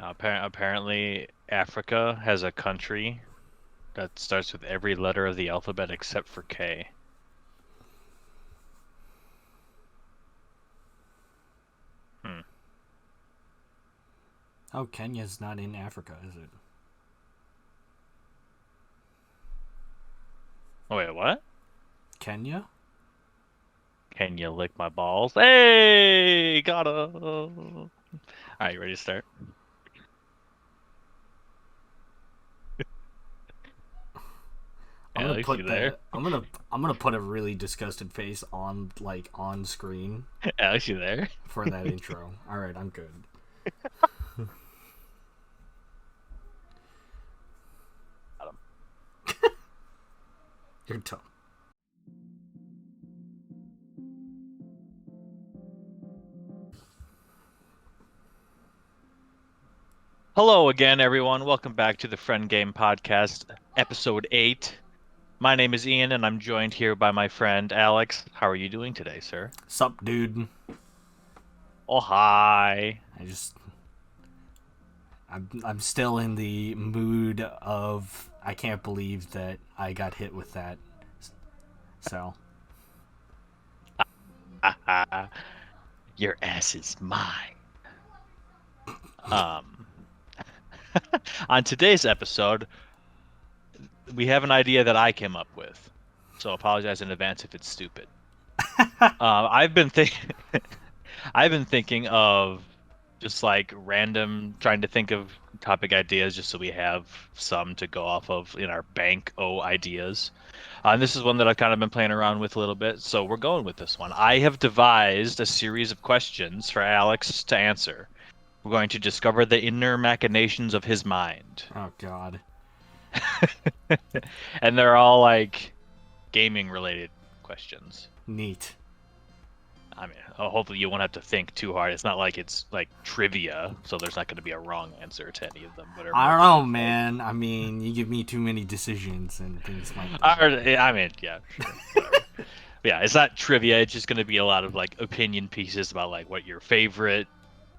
Apparently, Africa has a country that starts with every letter of the alphabet except for K. Hmm. Oh, Kenya's not in Africa, is it? Oh, wait, what? Kenya? Can you lick my balls? Hey, got him. All right, you ready to start? I'm gonna Alex, you put there? the I'm gonna put a really disgusted face on screen Alex, you there? for that intro. All right, I'm good. Got him. You're dumb. Hello again, everyone. Welcome back to the Friendgame podcast, episode 8. My name is Ian, and I'm joined here by my friend Alex. How are you doing today, sir? Sup, dude? Oh, hi. I just I'm still in the mood of I can't believe that I got hit with that. So Your ass is mine. Um, on today's episode, we have an idea that I came up with. So apologize in advance if it's stupid. I've been thinking, I've been thinking of just like random, trying to think of topic ideas, just so we have some to go off of in our bank o ideas. And this is one that I've kind of been playing around with a little bit, so we're going with this one. I have devised a series of questions for Alex to answer. We're going to discover the inner machinations of his mind. oh god. And they're all like gaming related questions. Neat. I mean, hopefully you won't have to think too hard. It's not like it's like trivia, so there's not going to be a wrong answer to any of them. Whatever. I don't know, man. I mean, you give me too many decisions and things might. I mean, yeah, sure, whatever. Yeah, it's not trivia. It's just going to be a lot of like opinion pieces about like what your favorite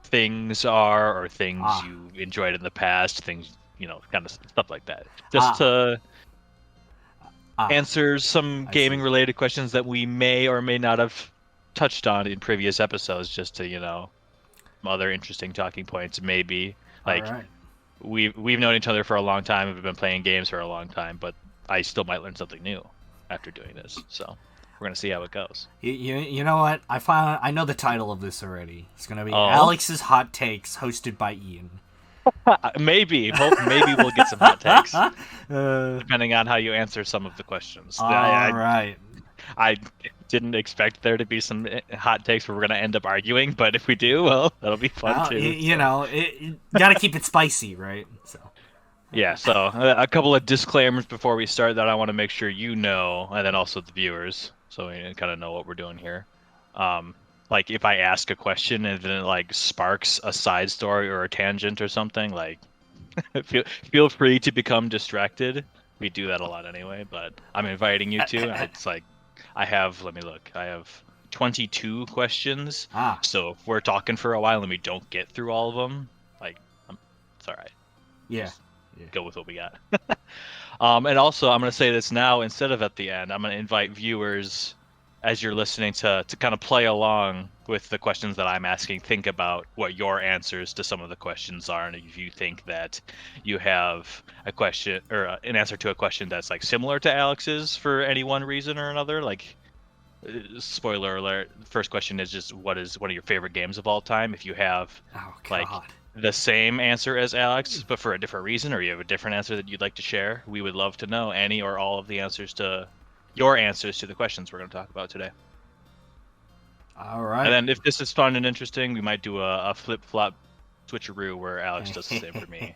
things are or things you enjoyed in the past, things, kind of stuff like that. Just to answer some gaming related questions that we may or may not have touched on in previous episodes, just to, some other interesting talking points maybe. Like we've known each other for a long time, we've been playing games for a long time, but I still might learn something new after doing this. So we're gonna see how it goes. You know what? I know the title of this already. It's gonna be Alex's Hot Takes, hosted by Ian. Maybe we'll get some hot takes, depending on how you answer some of the questions. All right. I didn't expect there to be some hot takes where we're gonna end up arguing, but if we do, well, that'll be fun too. You know, gotta keep it spicy, right? So. Yeah, so a couple of disclaimers before we start that I want to make sure you know, and then also the viewers, so we kind of know what we're doing here. Like if I ask a question and then it like sparks a side story or a tangent or something, like feel free to become distracted. We do that a lot anyway, but I'm inviting you to. And it's like let me look. I have 22 questions. So if we're talking for a while and we don't get through all of them, like it's all right. Yeah. Go with what we got. And also, I'm going to say this now instead of at the end. I'm going to invite viewers, as you're listening, to kind of play along with the questions that I'm asking. Think about what your answers to some of the questions are, and if you think that you have a question or an answer to a question that's like similar to Alex's for any one reason or another, like spoiler alert, the first question is just what is one of your favorite games of all time? If you have like the same answer as Alex, but for a different reason, or you have a different answer that you'd like to share, we would love to know any or all of the answers to your answers to the questions we're going to talk about today. All right. And then if this is fun and interesting, we might do a flip-flop switcheroo where Alex does the same for me.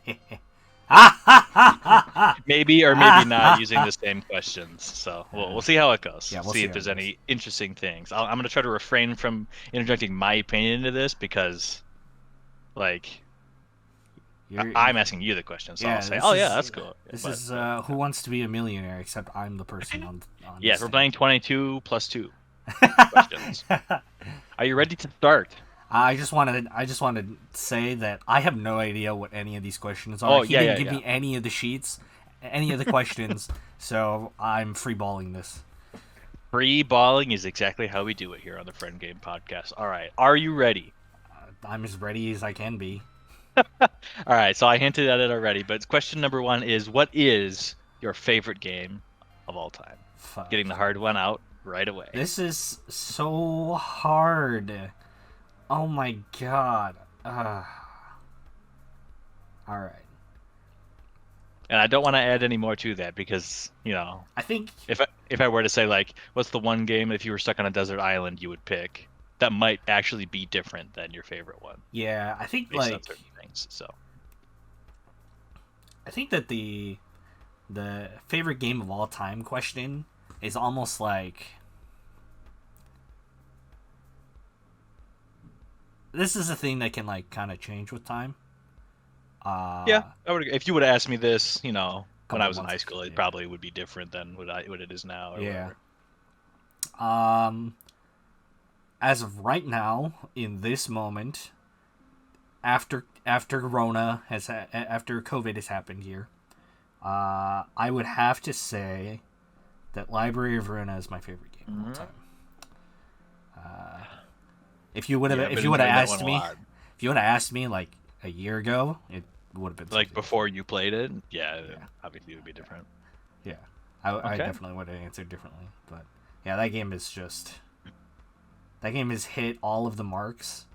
Maybe or maybe not using the same questions. So we'll see how it goes. Yeah, we'll see if there's any interesting things. I'm going to try to refrain from interjecting my opinion into this because, like, I'm asking you the question, so I'll say, that's cool. This is Who Wants to Be a Millionaire, except I'm the person on we're playing 22 plus 2 questions. Are you ready to start? I just wanted to say that I have no idea what any of these questions are. Oh He yeah, didn't yeah, give yeah. me any of the sheets, any of the questions, so I'm freeballing this. Free balling is exactly how we do it here on the Friend Game podcast. All right, are you ready? I'm as ready as I can be. All right, so I hinted at it already, but question number one is, what is your favorite game of all time? Fuck. Getting the hard one out right away. This is so hard. Oh my god. All right. And I don't want to add any more to that because, I think if I were to say like, what's the one game if you were stuck on a desert island you would pick, that might actually be different than your favorite one yeah, I think based on like certain things. So, I think that the favorite game of all time question is almost like this is a thing that can like kind of change with time. yeah, A if you would have asked me this, when I couple was in months. high school, it Yeah. probably would be different than what it is now or Yeah. whatever. Um. As of right now, in this moment, after Rona after COVID has happened here, I would have to say that Library of Ruina is my favorite game of all Hmm. time. If you would have Yeah, I've if been you would have enjoying that one asked a me lot. if you would have asked me like a year ago, it would have been Like something before different. you played it, yeah, Yeah, obviously it would be different. yeah. I Okay. definitely would have answered differently, but yeah, that game has hit all of the marks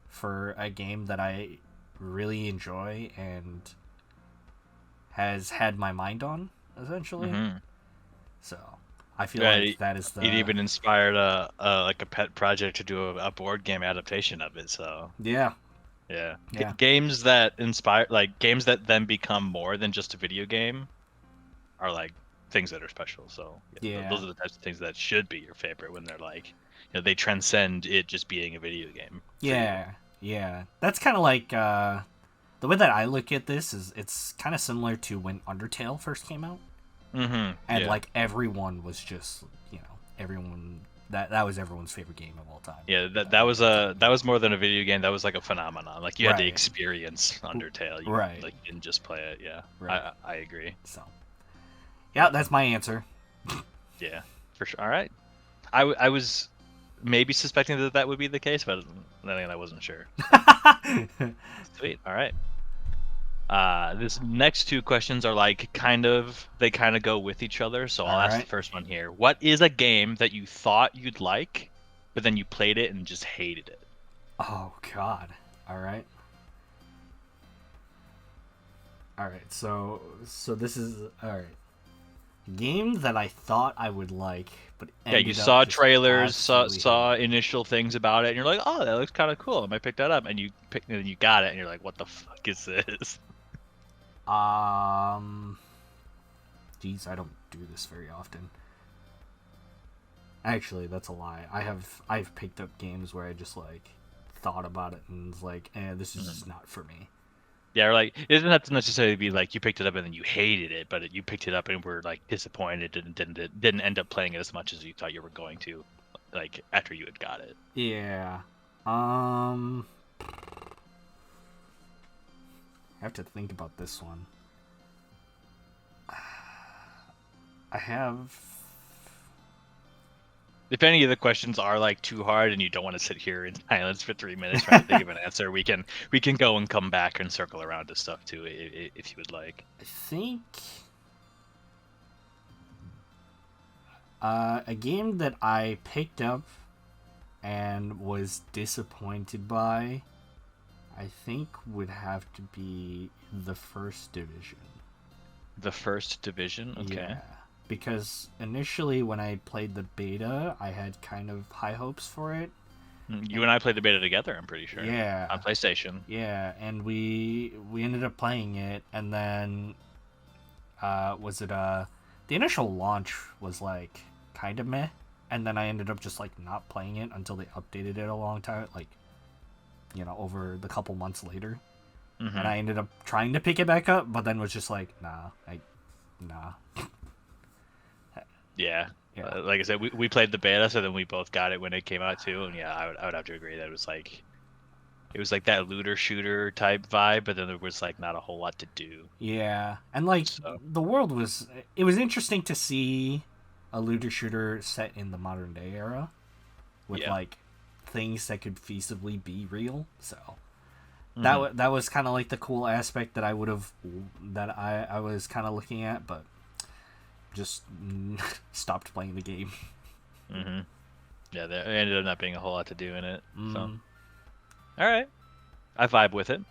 for a game that I really enjoy and has had my mind on essentially. Hmm. So I feel Yeah, like that is it the even inspired a pet project to do a board game adaptation of it. So yeah yeah, yeah games that inspire, like games that then become more than just a video game, are like things that are special. So yeah, yeah those are the types of things that should be your favorite when they're like, they transcend it just being a video game for you. yeah yeah. That's kind of like the way that I look at this is it's kind of similar to when Undertale first came out, Hmm. and Yeah. like everyone was just everyone that was everyone's favorite game of all time. Yeah, that was more than a video game. That was like a phenomenon. Like you had to Right, experience Undertale. You right, like didn't just play it. Yeah, right. I agree. So yeah, that's my answer. Yeah, for sure. All right. I was maybe suspecting that that would be the case, but then again, I wasn't sure. So sweet. All right. This next two questions are like they kind of go with each other. So All I'll ask the right. first one here. What is a game that you thought you'd like, but then you played it and just hated it? Oh God. All right. All right. So this is all right. Game that I thought I would like, but Yeah, you ended up saw just trailers, absolutely saw hating. initial things about it, and you're like, "Oh, that looks kind of cool." I might pick that up, and you got it, and you're like, "What the fuck is this?" Um, geez, I don't do this very often. Actually, that's a lie. I've picked up games where I just like thought about it and was like, this is Mhm. just not for me. Yeah, or like it doesn't have to necessarily be like you picked it up and then you hated it, but you picked it up and were like disappointed and didn't end up playing it as much as you thought you were going to, like after you had got it. Yeah. Um, I have to think about this one. I have. If any of the questions are like too hard and you don't want to sit here in silence for 3 minutes trying to think of an answer, we can go and come back and circle around to stuff too, if you would like. I think a game that I picked up and was disappointed by, I think would have to be the First Division. The First Division, okay. Yeah. Because initially when I played the beta, I had kind of high hopes for it. You and I played the beta together, I'm pretty sure, Yeah. on PlayStation. Yeah, and we ended up playing it, and then was it the initial launch was like kind of meh, and then I ended up just like not playing it until they updated it a long time, like over the couple months later, Hmm. and I ended up trying to pick it back up, but then was just like nah. Yeah. Yeah. Like I said, we played the beta, so then we both got it when it came out too, and yeah, I would have to agree that it was like It was like that looter shooter type vibe, but then there was like not a whole lot to do. Yeah, and like So the world was, it was interesting to see a looter shooter set in the modern day era with yeah. like things that could feasibly be real. So Hmm. that was kind of like the cool aspect that I was kind of looking at, but just stopped playing the game. Hmm. Yeah, there ended up not being a whole lot to do in it. So, Mm. all right, I vibe with it.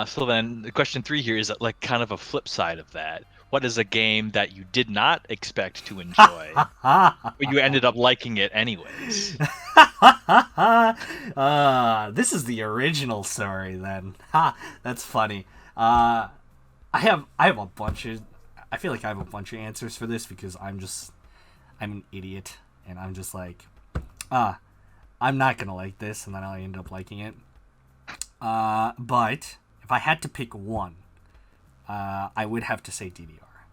So then, the question 3 here is like kind of a flip side of that. What is a game that you did not expect to enjoy, but you ended up liking it anyways? This is the original story then. Ha, that's funny. I have a bunch of I feel like I have a bunch of answers for this because I'm an idiot and I'm just like, ah, I'm not gonna like this, and then I end up liking it. But if I had to pick one, I would have to say DDR.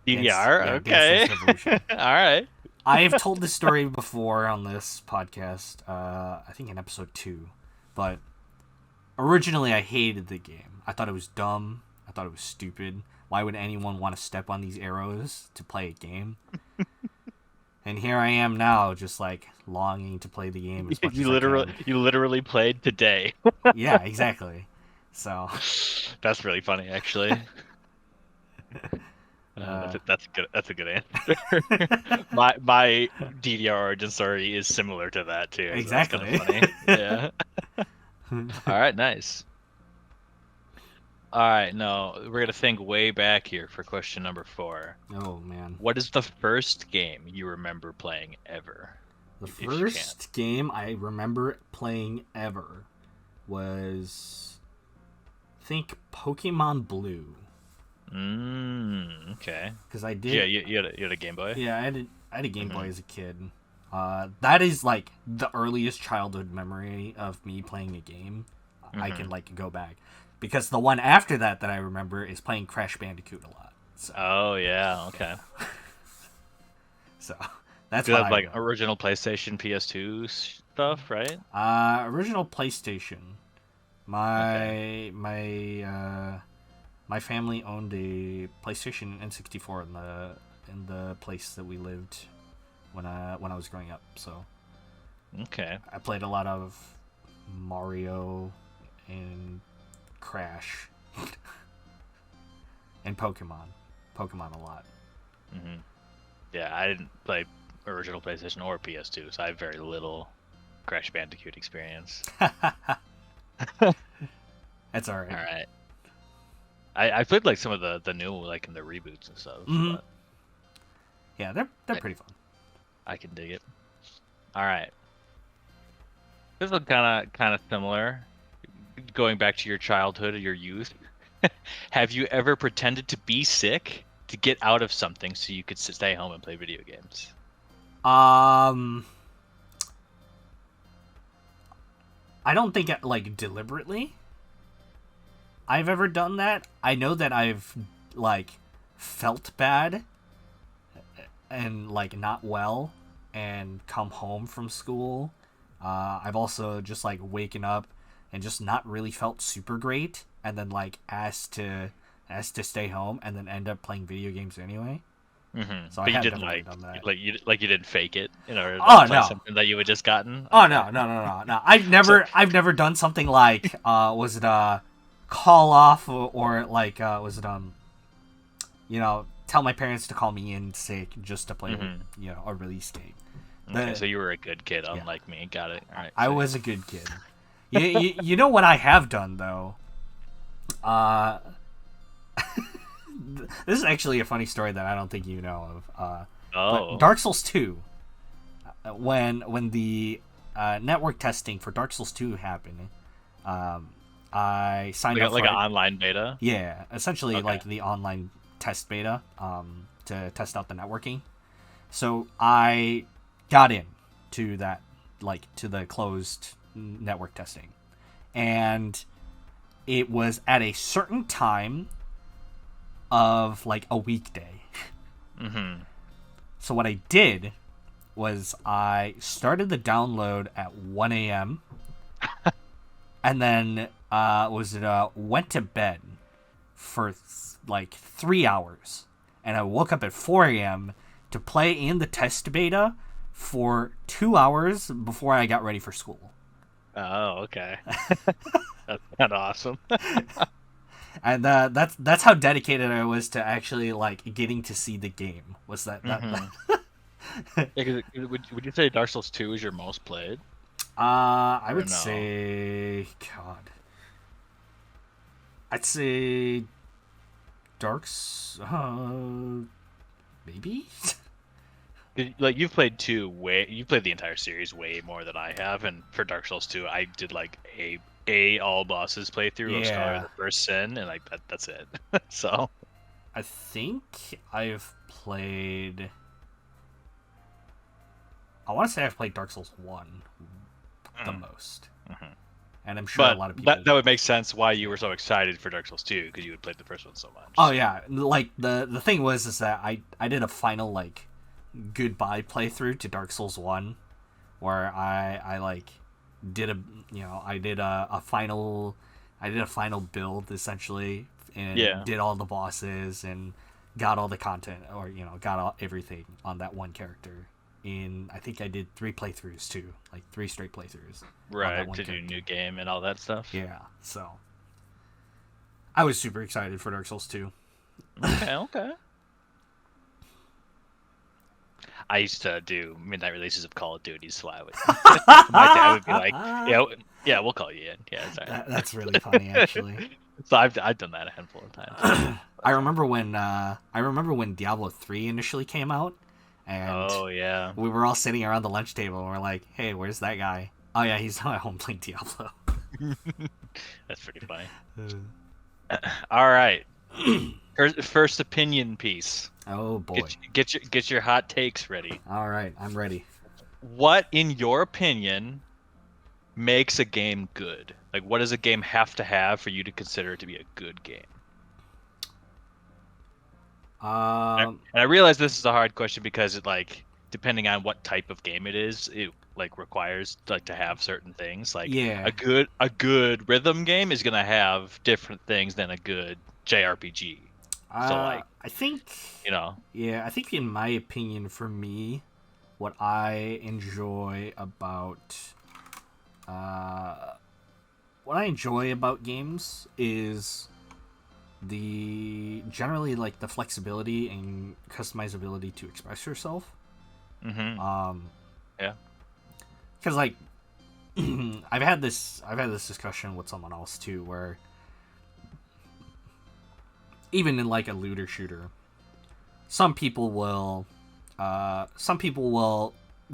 DDR, Dance okay. Dance Revolution. All right. I have told this story before on this podcast. I think in episode 2, but originally I hated the game. I thought it was dumb. I thought it was stupid. Why would anyone want to step on these arrows to play a game? And here I am now, just like longing to play the game as much as I can. You literally played today. Yeah, exactly. So, That's really funny, actually. That's good. That's a good answer. My DDR origin story is similar to that too, so that's kind of exactly. funny. Yeah. All right, nice. All right, no, we're gonna think way back here for question number 4. Oh man, What is the first game you remember playing ever, the if you can? first game I remember playing ever was, I think, Pokemon Blue. Okay. Because I Yeah, did. you had a Game Boy. Yeah, I had a Game Hmm. Boy as a kid. That is like the earliest childhood memory of me playing a game. I can Hmm. like go back because the one after that that I remember is playing Crash Bandicoot a lot. Oh yeah, okay. So that's Do what that I like remember. original PlayStation, PS2 stuff, right? Original PlayStation. Okay. My family owned a PlayStation N64 in the place that we lived when I was growing up. So Okay. I played a lot of Mario and Crash and Pokemon a lot. Hmm. Yeah, I didn't play original PlayStation or PS2, so I have very little Crash Bandicoot experience. That's all All right. right. I played like some of the new like in the reboots and stuff, Mm-hmm. but Yeah, they're I, pretty fun. I can dig it. All right. This is kind of similar. Going back to your childhood or your youth, have you ever pretended to be sick to get out of something so you could stay home and play video games? Um, I don't think like deliberately I've ever done that. I know that I've like felt bad and like not well and come home from school. I've also just like waken up and just not really felt super great and then like asked to stay home and then end up playing video games anyway. So I But you have didn't definitely done that. you didn't fake it in order to Oh play no. something that you had just gotten. Oh Okay. no. I've So never done something like was it call off or like was it tell my parents to call me in sick just to play mhm. a release game. Okay, The so you were a good kid, Yeah, unlike me. Got it. All right. I Sick. was a good kid. You know what I have done though? Uh, this is actually a funny story that I don't think you know of. But Oh. Dark Souls 2, when the network testing for Dark Souls 2 happened, I signed up Like for an it. online beta? Yeah, essentially Okay. like the online test beta to test out the networking. So I got in to that, like to the closed network testing, and it was at a certain time of like a weekday. Mm-hmm. So what I did was I started the download at 1 a.m. and then went to bed for like 3 hours, and I woke up at 4 a.m. to play in the test beta for 2 hours before I got ready for school. Oh, okay. That's kind of awesome. And that's how dedicated I was to actually like getting to see the game. Was that? Yeah, 'cause would you say Dark Souls 2 is your most played? I Or would no? say, God, I'd say Dark's, maybe. Like you've played you played the entire series way more than I have, and for Dark Souls 2, I did like a all bosses playthrough of Scholar of Yeah, the First Sin, and like that's it. So I think I've played. I want to say I've played Dark Souls 1 the most, mhm. and I'm sure a But lot of people. that would make sense why you were so excited for Dark Souls 2 because you had played the first one so much. Oh So. yeah, like the thing was is that I did a final like goodbye playthrough to Dark Souls 1, where I like did a I did a final build essentially, and Yeah. did all the bosses and got all the content, or got everything on that one character. I think I did 3 playthroughs too, like 3 straight playthroughs on that Right, one to do character. new game and all that stuff. Yeah, so I was super excited for Dark Souls 2. Okay, okay. I used to do midnight releases of Call of Duty, so I would. My dad would be like, "Yeah, yeah, we'll call you in." Yeah, sorry. That's really funny, actually. So I've done that a handful of times. I remember when Diablo 3 initially came out, and Oh yeah. we were all sitting around the lunch table, and we're like, "Hey, where's that guy? Oh yeah, he's not at home playing Diablo." That's pretty funny. All right. First opinion piece. Oh boy! Get your hot takes ready. All right, I'm ready. What, in your opinion, makes a game good? Like, what does a game have to have for you to consider it to be a good game? And I realize this is a hard question because it like depending on what type of game it is, it like requires like to have certain things. Like Yeah. a good rhythm game is gonna have different things than a good JRPG. So like, I think, you know, yeah, I think in my opinion, for me, what I enjoy about, games is generally like the flexibility and customizability to express yourself. Um, yeah. because like I've had this discussion with someone else too, where even in like a looter shooter, some people will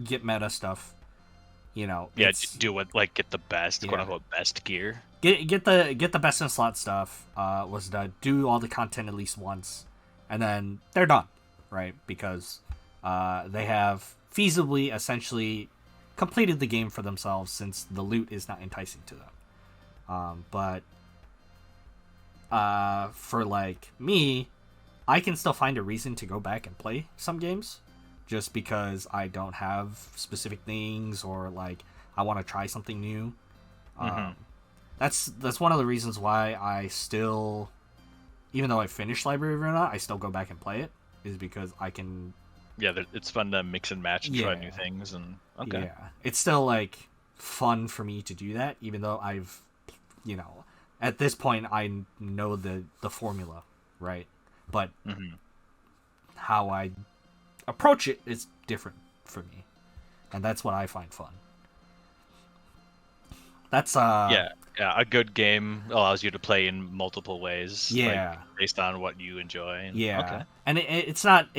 get meta stuff. Yeah, do what like get the best, quote Yeah. unquote best gear. Get the best in slot stuff. Was to do all the content at least once, and then they're done, right? Because they have feasibly essentially completed the game for themselves, since the loot is not enticing to them. But for like me, I can still find a reason to go back and play some games, just because I don't have specific things, or like I want to try something new. That's one of the reasons why I still, even though I finished Library of Ruina, I still go back and play it, is because I can. Yeah, it's fun to mix and match and try Yeah. new things and okay. Yeah, it's still like fun for me to do that, even though at this point I know the formula, right? But how I approach it is different for me, and that's what I find fun. That's Yeah, a good game allows you to play in multiple ways, Yeah. like based on what you enjoy. And, Yeah, okay. and it's not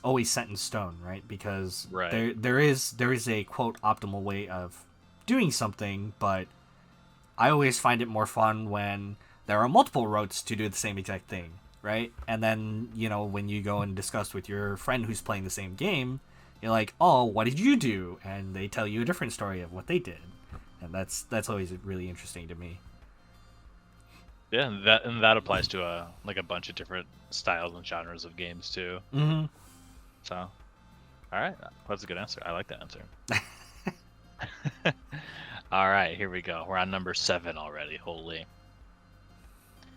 always set in stone, right? Because Right. there is a quote optimal way of doing something, but I always find it more fun when there are multiple routes to do the same exact thing, right? And then when you go and discuss with your friend who's playing the same game, you're like, "Oh, what did you do?" And they tell you a different story of what they did, and that's always really interesting to me. Yeah, and that applies to a bunch of different styles and genres of games too. Mm-hmm. So, all right, that's a good answer. I like that answer. All right, here we go. We're on number 7 already. Holy.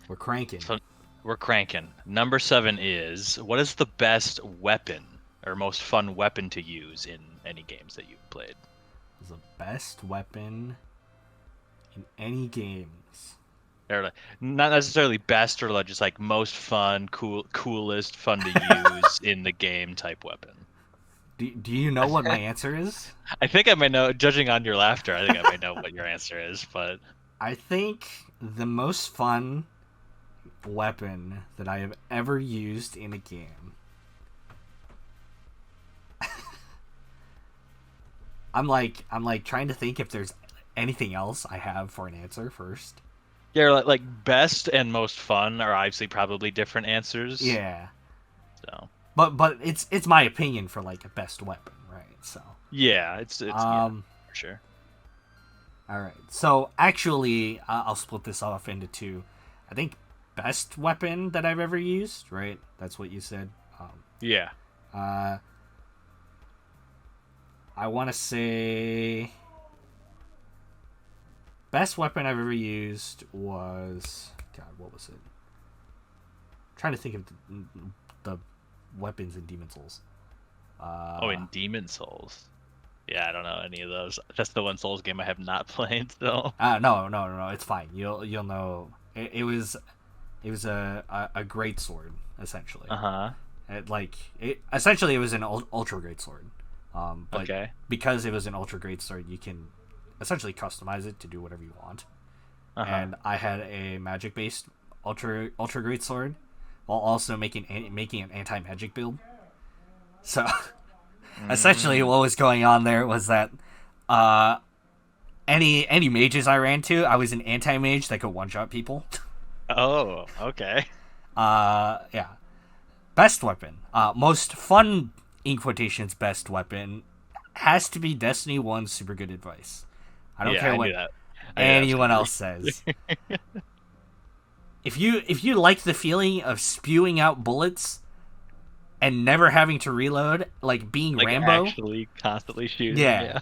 We're cranking. So we're cranking. Number 7 is, what is the best weapon or most fun weapon to use in any games that you've played? The best weapon in any games. Or like, not necessarily best, or like just like most fun, coolest, fun to use in the game type weapon. Do you know what my answer is? I think I may know, judging on your laughter, I think I may know what your answer is, but I think the most fun weapon that I have ever used in a game. I'm like trying to think if there's anything else I have for an answer first. yeah, like best and most fun are obviously probably different answers. Yeah. So But it's my opinion for like a best weapon, right? So yeah, it's yeah, for sure. All right. So actually, I'll split this off into two. I think best weapon that I've ever used, right? That's what you said. Yeah. I want to say best weapon I've ever used was, God, what was it? I'm trying to think of the weapons in Demon Souls. In Demon Souls. Yeah, I don't know any of those. That's the one Souls game I have not played, so. No, it's fine. You'll know. It was a great sword essentially. Essentially it was an ultra great sword. But okay. Because it was an ultra great sword, you can essentially customize it to do whatever you want. And I had a magic based ultra great sword, while also making an anti magic build. So. Essentially, what was going on there was that any mages I ran to, I was an anti-mage that could one-shot people. Oh, okay. Yeah. Best weapon. Most fun, in quotations, best weapon has to be Destiny 1's Super Good Advice. I don't care what anyone else says. If you like the feeling of spewing out bullets and never having to reload, like being like Rambo, actually constantly shooting. Yeah.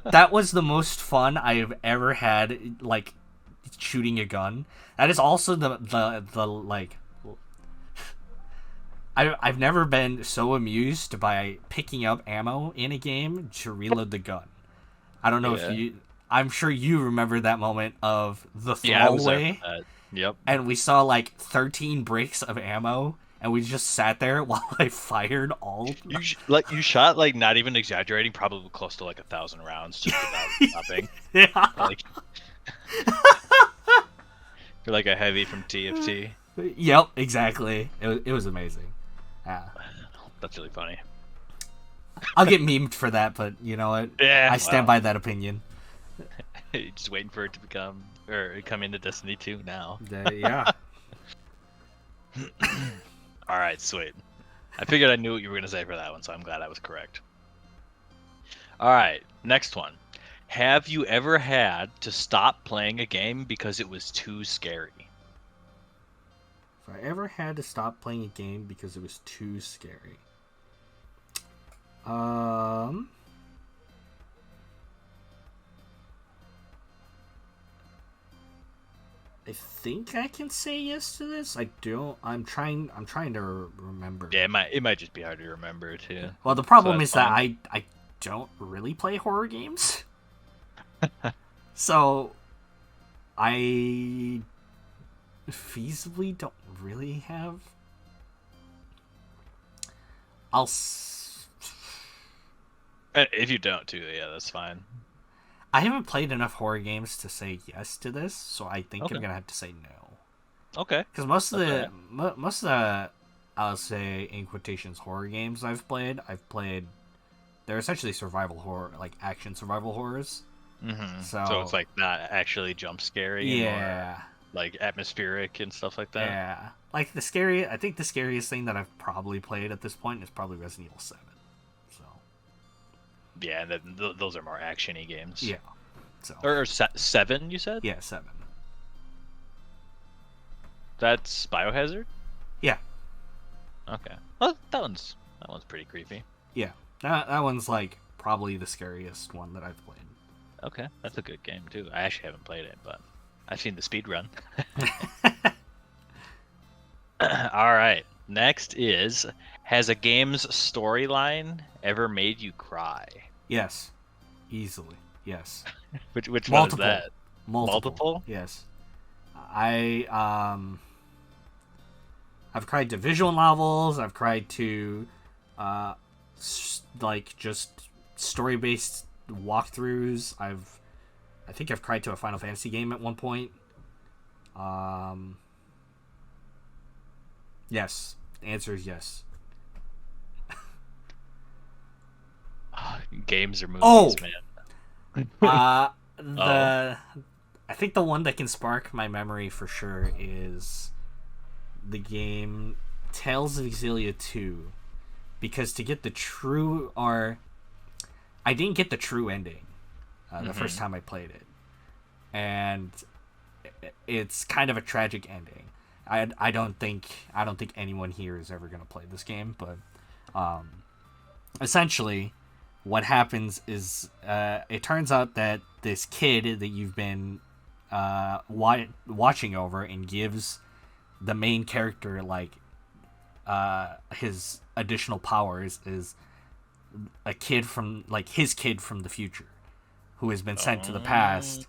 That was the most fun I've ever had, like shooting a gun. That is also the like. I've never been so amused by picking up ammo in a game to reload the gun. I don't know if you. I'm sure you remember that moment of the throwaway. Yeah, yep. And we saw like 13 bricks of ammo. And we just sat there while I fired all. You shot, like, not even exaggerating, probably close to like 1,000 rounds just without stopping. Yeah. Like, you're like a heavy from TFT. Yep, exactly. It was amazing. Yeah. That's really funny. I'll get memed for that, but you know what? Yeah. I stand by that opinion. Just waiting for it to come into Destiny 2 now. Yeah. All right, sweet. I figured I knew what you were going to say for that one, so I'm glad I was correct. All right, next one. Have you ever had to stop playing a game because it was too scary? If I ever had to stop playing a game because it was too scary. I think I can say yes to this. I don't. I'm trying to remember. Yeah, it might just be hard to remember too. Well, the problem is that I don't really play horror games. So I feasibly don't really have. If you don't too, yeah, that's fine. I haven't played enough horror games to say yes to this, so I think I'm gonna have to say no. Okay. Because most of the I'll say in quotations horror games I've played, they're essentially survival horror, like action survival horrors. Mm-hmm. So it's like not actually jump scary. Yeah. Or like atmospheric and stuff like that. Yeah. Like I think the scariest thing that I've probably played at this point is probably Resident Evil 7. So. Yeah, and then those are more action-y games. Yeah. So. Or 7, you said? Yeah, 7. That's Biohazard? Yeah. Okay. Well, that one's pretty creepy. Yeah. That one's like probably the scariest one that I've played. Okay, that's a good game too. I actually haven't played it, but I've seen the speed run. All right. Next is, has a game's storyline ever made you cry? Yes, easily. Yes, Which one is multiple, that? multiple. Multiple? Yes, I I've cried to visual novels. I've cried to like just story based walkthroughs. I think I've cried to a Final Fantasy game at one point. Um, yes. The answer is yes. Games or movies, Oh, man. uh, Oh. the I think the one that can spark my memory for sure is the game Tales of Xillia 2, because to get the true, or I didn't get the true ending the first time I played it, and it's kind of a tragic ending. I don't think anyone here is ever going to play this game, but essentially what happens is it turns out that this kid that you've been watching over and gives the main character like his additional powers is a kid from like his kid from the future who has been sent to the past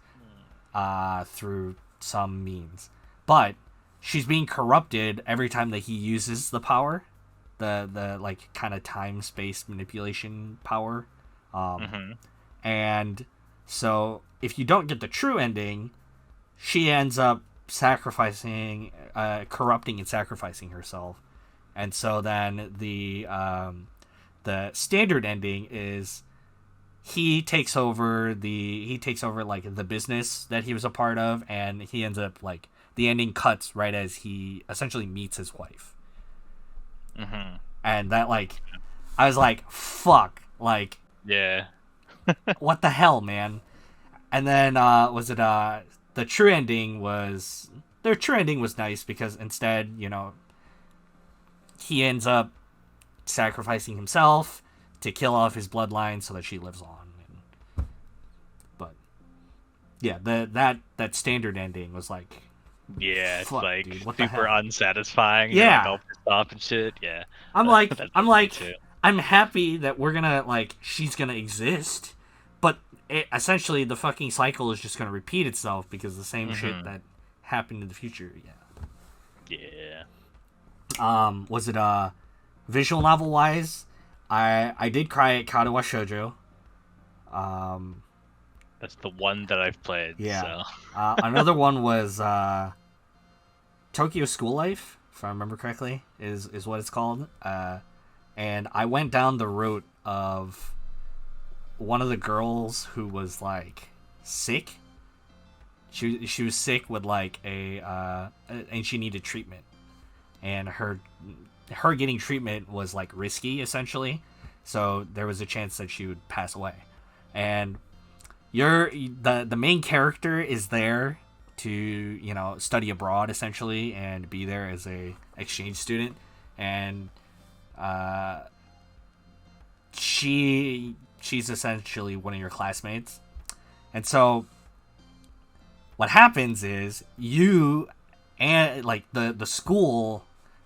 through some means, but she's being corrupted every time that he uses the power, the like kind of time space manipulation power, and so if you don't get the true ending, she ends up sacrificing, corrupting and sacrificing herself, and so then the standard ending is he takes over like the business that he was a part of, and he ends up like the ending cuts right as he essentially meets his wife, and that like I was like fuck, like Yeah. what the hell, man. And then was it the true ending was their true ending was nice because instead, he ends up sacrificing himself to kill off his bloodline so that she lives on. But yeah, that standard ending was like, Yeah, it's fuck, like dude, what the super hell? unsatisfying. You're like Yeah, all pissed off and shit. Yeah. I'm like, That I'm does me like, too. I'm happy that we're gonna like she's gonna exist, but essentially the fucking cycle is just gonna repeat itself because the same shit that happened in the future. Yeah. Was it visual novel wise? I did cry at Katawa Shoujo. That's the one that I've played. Yeah. So. Another one was Tokyo School Life, if I remember correctly, is what it's called. And I went down the route of one of the girls who was like sick. She was sick with like and she needed treatment, and her getting treatment was like risky essentially, so there was a chance that she would pass away, and the main character is there to study abroad essentially and be there as a exchange student, and she's essentially one of your classmates, and so what happens is you and like the school,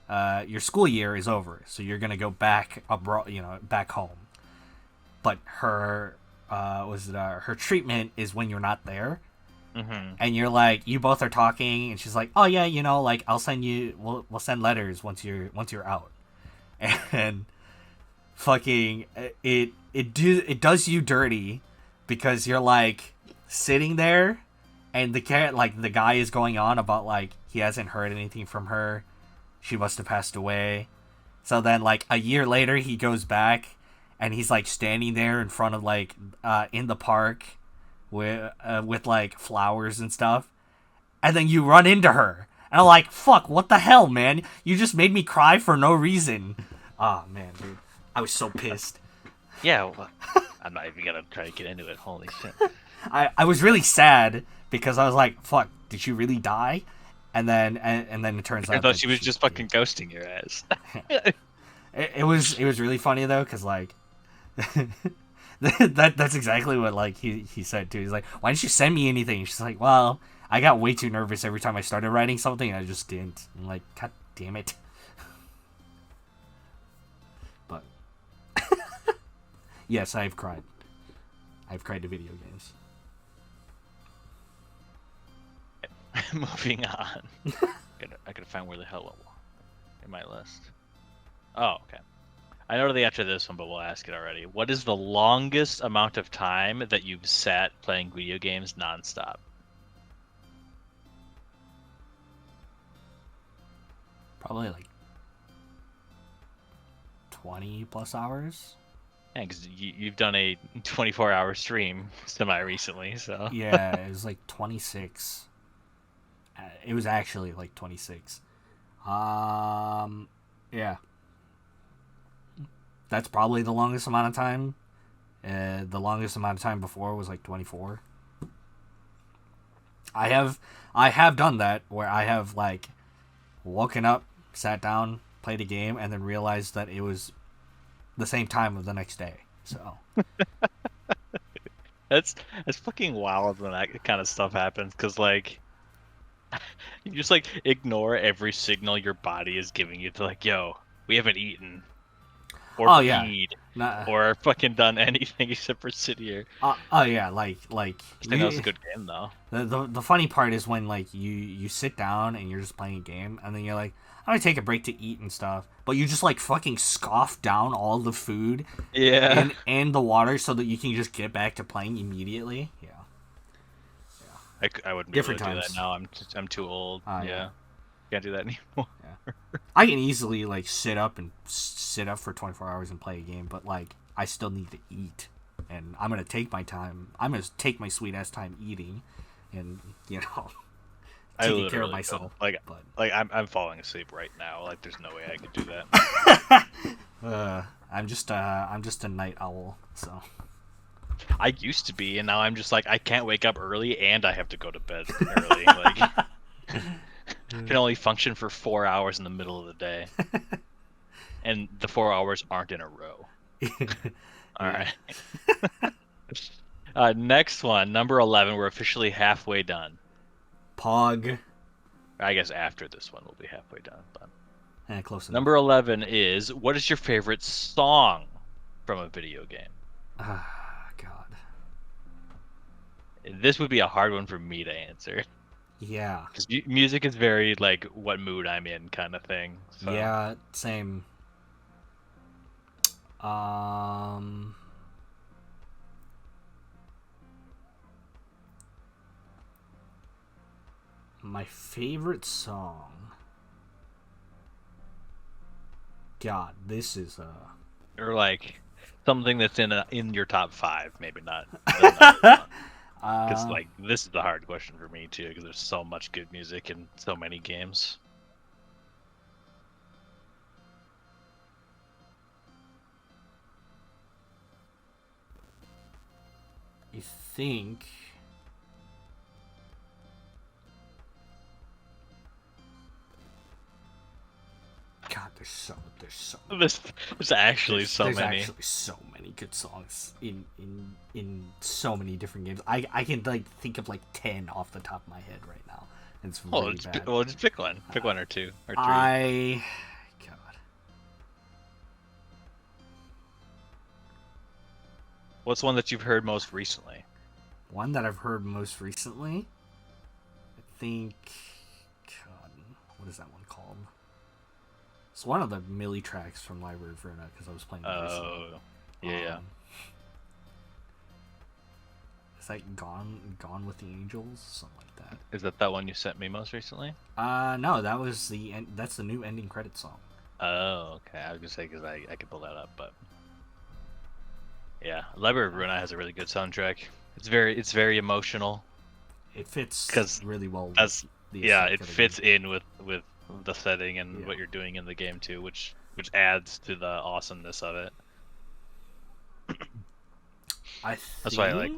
your school year is over, so you're gonna go back abroad, back home, but her her treatment is when you're not there. And you're like, you both are talking, and she's like, oh yeah, like I'll send you, we'll send letters once you're out, and fucking it does you dirty because you're like sitting there, and the guy is going on about like he hasn't heard anything from her, she must have passed away. So then like a year later he goes back, and he's like standing there in front of like in the park with like flowers and stuff, and then you run into her, and I'm like, fuck, what the hell, man, you just made me cry for no reason. Oh man, dude, I was so pissed. Yeah. Well, I'm not even gonna try to get into it. Holy shit. I was really sad because I was like, fuck, did she really die? And then it turns out I thought that she was just fucking ghosting your ass. it was really funny though, because like That's exactly what like he said too. He's like, why didn't you send me anything? She's like, well, I got way too nervous every time I started writing something, and I just didn't. I'm like, God damn it. But yes, I've cried. I've cried to video games. Moving on. I gotta find where the hell it was in my list. Oh, okay. I know the answer to this one, but we'll ask it already. What is the longest amount of time that you've sat playing video games nonstop? Probably like 20 plus hours. Yeah, because you've done a 24-hour stream semi-recently, so... Yeah, it was like 26. It was actually like 26. Yeah. That's probably the longest amount of time. The longest amount of time before was like 24. I have done that where I have like woken up, sat down, played a game, and then realized that it was the same time of the next day. So That's fucking wild when that kind of stuff happens, because like you just like ignore every signal your body is giving you to like, yo, we haven't eaten or oh yeah, peed or fucking done anything except for sit here. oh yeah, like I think that was a good game though. the funny part is when like you sit down and you're just playing a game, and then you're like, I'm gonna take a break to eat and stuff, but you just like fucking scoff down all the food, Yeah, and the water so that you can just get back to playing immediately. Yeah. I wouldn't be Different able to do times. that now. I'm too old. Yeah, can't do that anymore. Yeah. I can easily like sit up for 24 hours and play a game, but like I still need to eat, and I'm gonna take my time. I'm gonna take my sweet ass time eating, and taking care of myself. Like, but I'm falling asleep right now. Like, there's no way I could do that. I'm just a night owl, so. I used to be, and now I'm just like, I can't wake up early, and I have to go to bed early. Like, can only function for 4 hours in the middle of the day, and the 4 hours aren't in a row. All right. Next one, number 11. We're officially halfway done. Pog. I guess after this one, we'll be halfway done. But Close enough. number 11 is, what is your favorite song from a video game? God. This would be a hard one for me to answer. Yeah. Because music is very, like, what mood I'm in kind of thing. So. Yeah, same. My favorite song. God, this is Or, like, something that's in your top 5, maybe not. Because like this is a hard question for me too, because there's so much good music in so many games. I think. God, there's actually so many good songs in so many different games. I can like think of like 10 off the top of my head right now. It's really bad. Well, just pick one. Pick one or two or three. God. What's one that you've heard most recently? One that I've heard most recently? I think. God, what is that one called? It's one of the Millie tracks from Library of Verna because I was playing it recently. Oh, yeah. It's like Gone with the Angels, something like that. Is that one you sent me most recently? No, that's the new ending credit song. Oh, okay. I was gonna say because I could pull that up, but yeah, Library of Verna has a really good soundtrack. It's very emotional. It fits really well. It fits in with the setting and what you're doing in the game too, which adds to the awesomeness of it. That's why I like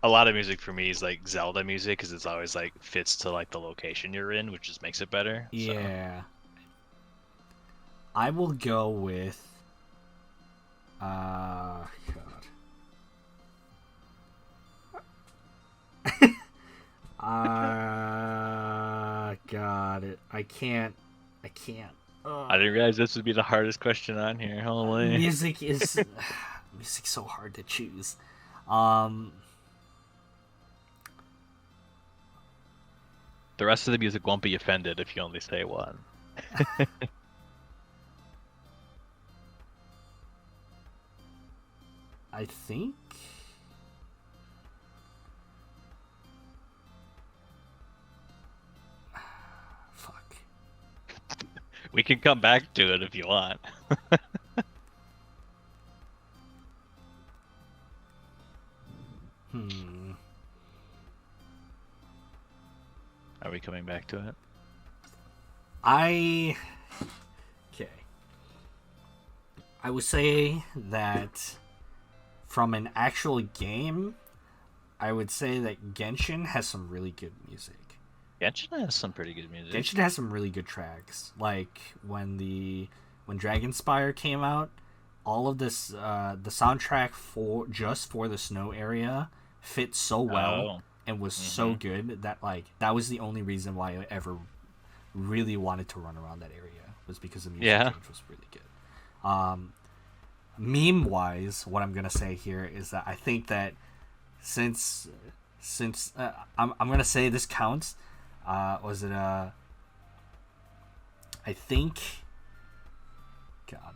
a lot of music for me is like Zelda music, because it's always like fits to like the location you're in, which just makes it better. Yeah. So. I will go with God. God, I can't. I can't. I didn't realize this would be the hardest question on here. Holy. Music is music's so hard to choose. Um, The rest of the music won't be offended if you only say one. I think. Fuck. We can come back to it if you want. Hmm. Are we coming back to it? Okay. I would say that from an actual game, I would say that Genshin has some really good music. Genshin has some pretty good music. Genshin has some really good tracks. Like when Dragonspire came out, all of this the soundtrack for the snow area fit so well and was so good that that was the only reason why I ever really wanted to run around that area, was because the music change was really good. Meme wise, what I'm gonna say here is that I think that since I'm gonna say this counts. Was it I think. God.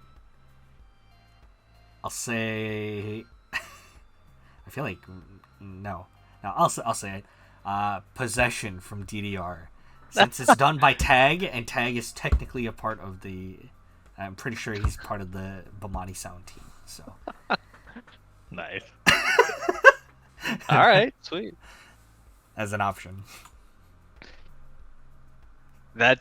I'll say. I feel like no. I'll say it. Possession from DDR, since it's done by Tag, and Tag is technically a part of the. I'm pretty sure he's part of the Bomani sound team. So. Nice. All right, sweet. As an option. I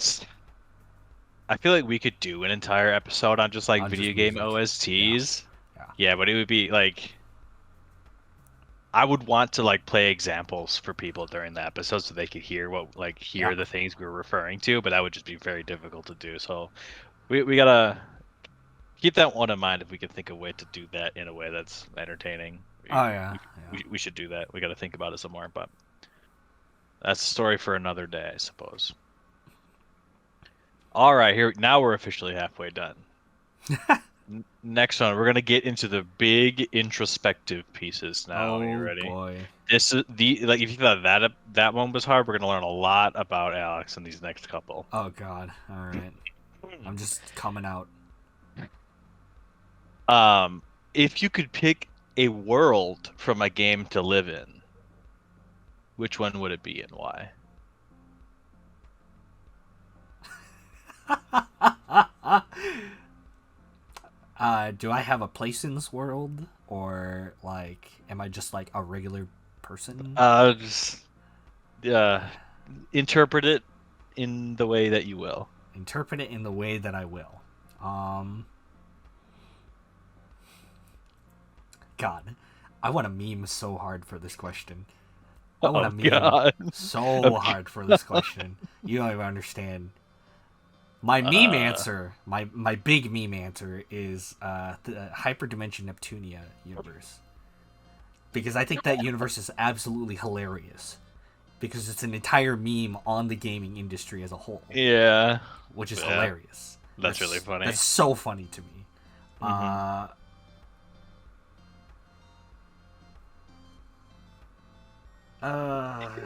feel like we could do an entire episode on just like video game OSTs. Yeah, but it would be like, I would want to like play examples for people during the episode so they could hear the things we were referring to, but that would just be very difficult to do. So we gotta keep that one in mind if we can think of a way to do that in a way that's entertaining. We should do that. We gotta think about it some more, but that's a story for another day, I suppose. All right, now we're officially halfway done. Next one, we're gonna get into the big introspective pieces now. Are you ready? Boy. This is if you thought that one was hard, we're gonna learn a lot about Alex in these next couple. Oh God! All right, I'm just coming out. If you could pick a world from a game to live in, which one would it be and why? Do I have a place in this world, or am I just like a regular person? Interpret it in the way that you will. Interpret it in the way that I will. God, I want to meme so hard for this question. I want to meme so hard for this question. You don't even understand. My meme answer, my big meme answer is the Hyperdimension Neptunia universe. Because I think that universe is absolutely hilarious. Because it's an entire meme on the gaming industry as a whole. Yeah. Which is hilarious. That's really funny. That's so funny to me. Mm-hmm.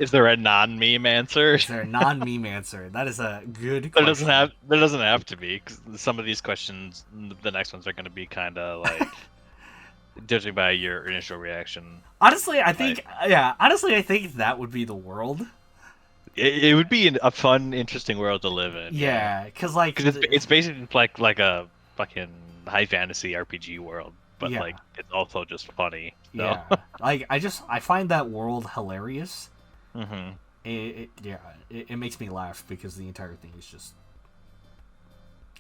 Is there a non-meme answer? Is there a non-meme answer? That is a good question. There doesn't have to be, because some of these questions, the next ones are going to be kind of like judging by your initial reaction. Honestly, I think that would be the world. It would be a fun, interesting world to live in. Yeah, because it's basically like a fucking high fantasy RPG world. But it's also just funny. So. Yeah, I find that world hilarious. Mm-hmm. It makes me laugh because the entire thing is just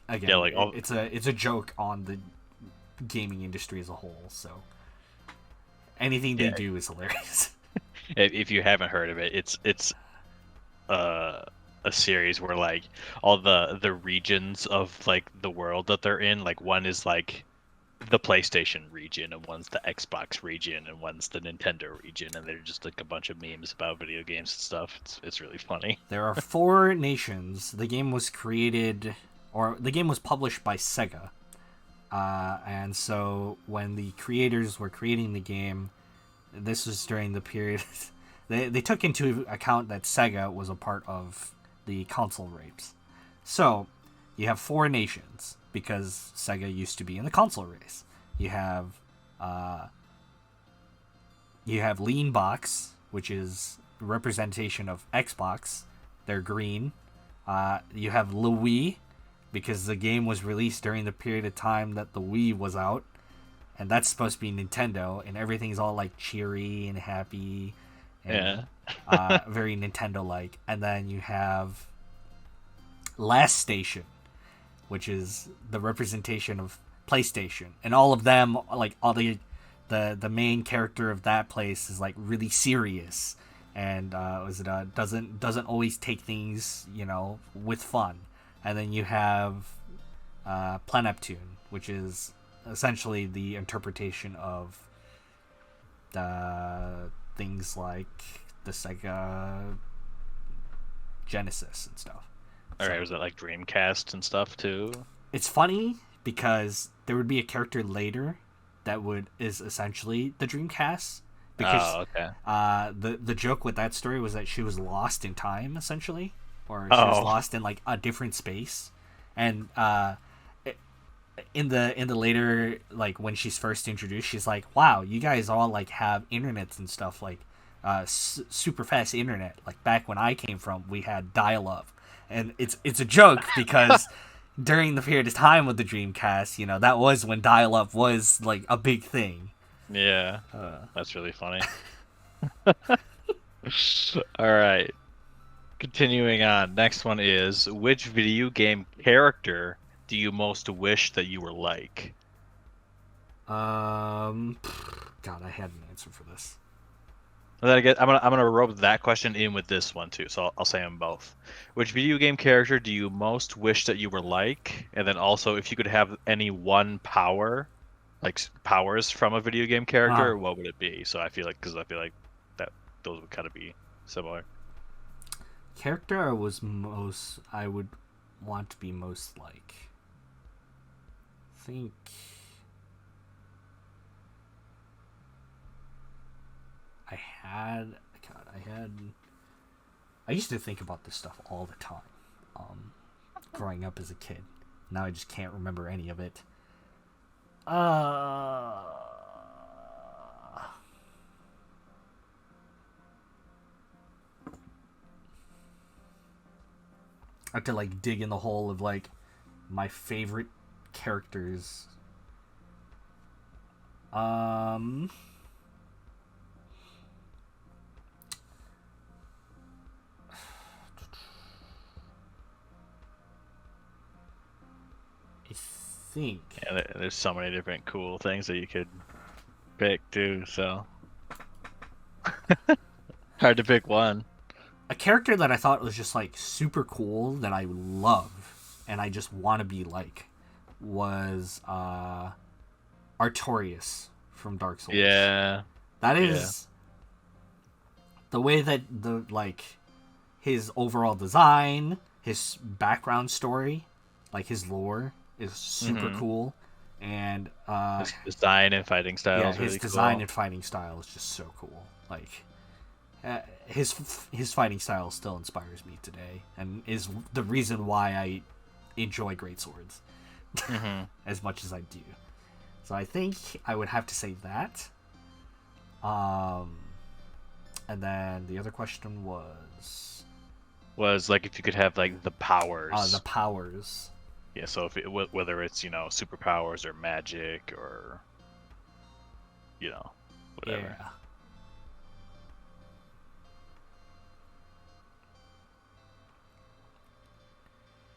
it's a joke on the gaming industry as a whole. So anything they do is hilarious. If you haven't heard of it, it's a series where all the regions of the world that they're in, one is the PlayStation region, and one's the Xbox region, and one's the Nintendo region, and they're just like a bunch of memes about video games and stuff. It's really funny. There are 4 nations. The game was created, or the game was published by Sega. And so when the creators were creating the game, this was during the period. They took into account that Sega was a part of the console race. So you have 4 nations because Sega used to be in the console race. You have Lean Box, which is a representation of Xbox. They're green. You have Louis, because the game was released during the period of time that the Wii was out, and that's supposed to be Nintendo, and everything's all like cheery and happy, and very Nintendo-like. And then you have Last Station, which is the representation of PlayStation, and all of them, like all the main character of that place is like really serious, and doesn't always take things with fun. And then you have Planeptune, which is essentially the interpretation of the things like the Sega Genesis and stuff. All right, was it like Dreamcast and stuff too? It's funny because there would be a character later that is essentially the Dreamcast. Because the joke with that story was that she was lost in time, essentially. Or she was lost in like a different space, and in the later, like when she's first introduced, she's like, "Wow, you guys all like have internets and stuff, like super fast internet. Like back when I came from, we had dial-up," and it's a joke because during the period of time with the Dreamcast, that was when dial-up was like a big thing. Yeah, that's really funny. All right. Continuing on, next one is, which video game character do you most wish that you were like? God, I had an answer for this. And then again, I'm gonna rope that question in with this one too, so I'll say them both. Which video game character do you most wish that you were like? And then also, if you could have any one power, like powers from a video game character, what would it be? So I feel like that those would kind of be similar. Character I would want to be most like. I used to think about this stuff all the time, growing up as a kid. Now I just can't remember any of it. I have to like dig in the hole of like my favorite characters. I think. Yeah, there's so many different cool things that you could pick too. So hard to pick one. A character that I thought was just like super cool that I love and I just want to be like was Artorias from Dark Souls. Yeah. That is the way that his overall design, his background story, like his lore is super cool, and his design and fighting style. Yeah, is really his design cool. and fighting style is just so cool. Like his fighting style still inspires me today, and is the reason why I enjoy great swords as much as I do. So I think I would have to say that. And then the other question was like if you could have like the powers. The powers. Yeah, so whether it's superpowers or magic or whatever. Yeah.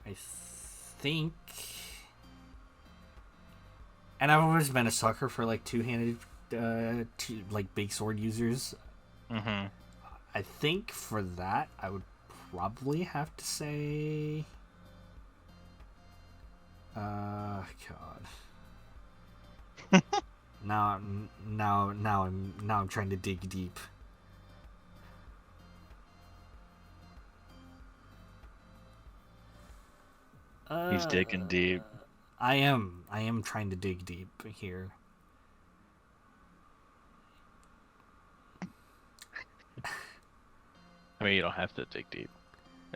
I think, and I've always been a sucker for like two-handed, like big sword users. Mm-hmm. I think for that, I would probably have to say, God. Now I'm trying to dig deep. He's digging deep. I am trying to dig deep here. I mean, you don't have to dig deep.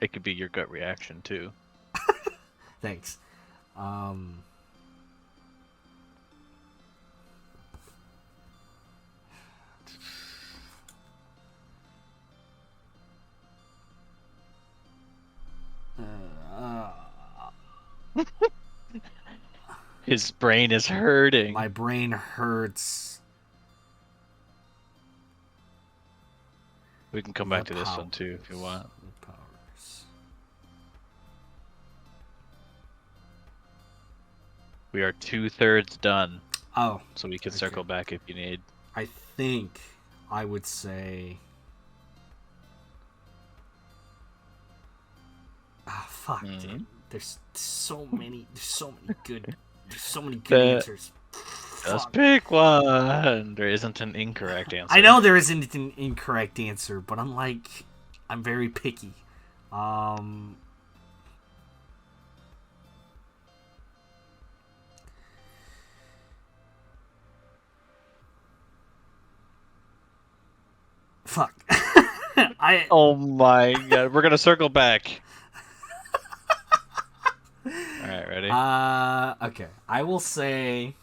It could be your gut reaction too. Thanks. His brain is hurting. My brain hurts. We can come back to this one too if you want. The powers. We are 2/3 done. Oh, so we can circle back if you need. I think I would say. Ah, fuck, dude. There's so many good. There's so many good answers. Just pick one. There isn't an incorrect answer. I know there isn't an incorrect answer, but I'm very picky. Fuck. Oh my god, we're gonna circle back. Alright, ready? Okay. I will say.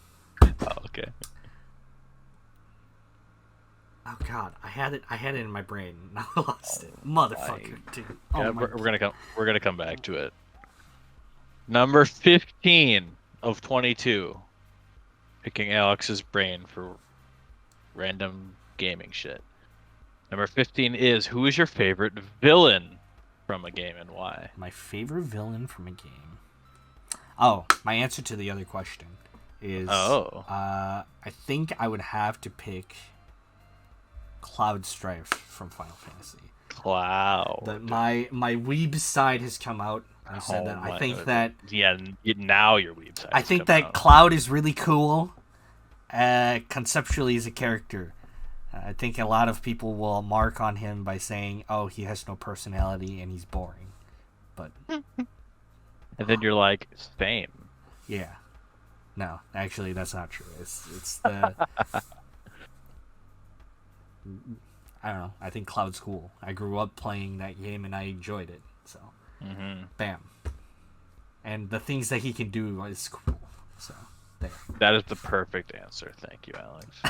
Oh, okay. Oh god, I had it in my brain. Now I lost it. Motherfucker, dude. Yeah, we're gonna come back to it. Number 15 of 22. Picking Alex's brain for random gaming shit. Number 15 is, who is your favorite villain from a game and why? My favorite villain from a game. Oh, my answer to the other question is I think I would have to pick Cloud Strife from Final Fantasy. Cloud. My weeb side has come out. I said that. I think that. Yeah, now your weeb side. I think that Cloud is really cool. Conceptually as a character. I think a lot of people will mark on him by saying, "Oh, he has no personality and he's boring." But and then you're like, same. Yeah. No, actually, that's not true. It's the. I don't know. I think Cloud's cool. I grew up playing that game and I enjoyed it. So, bam. And the things that he can do is cool. So, there. That is the perfect answer. Thank you, Alex.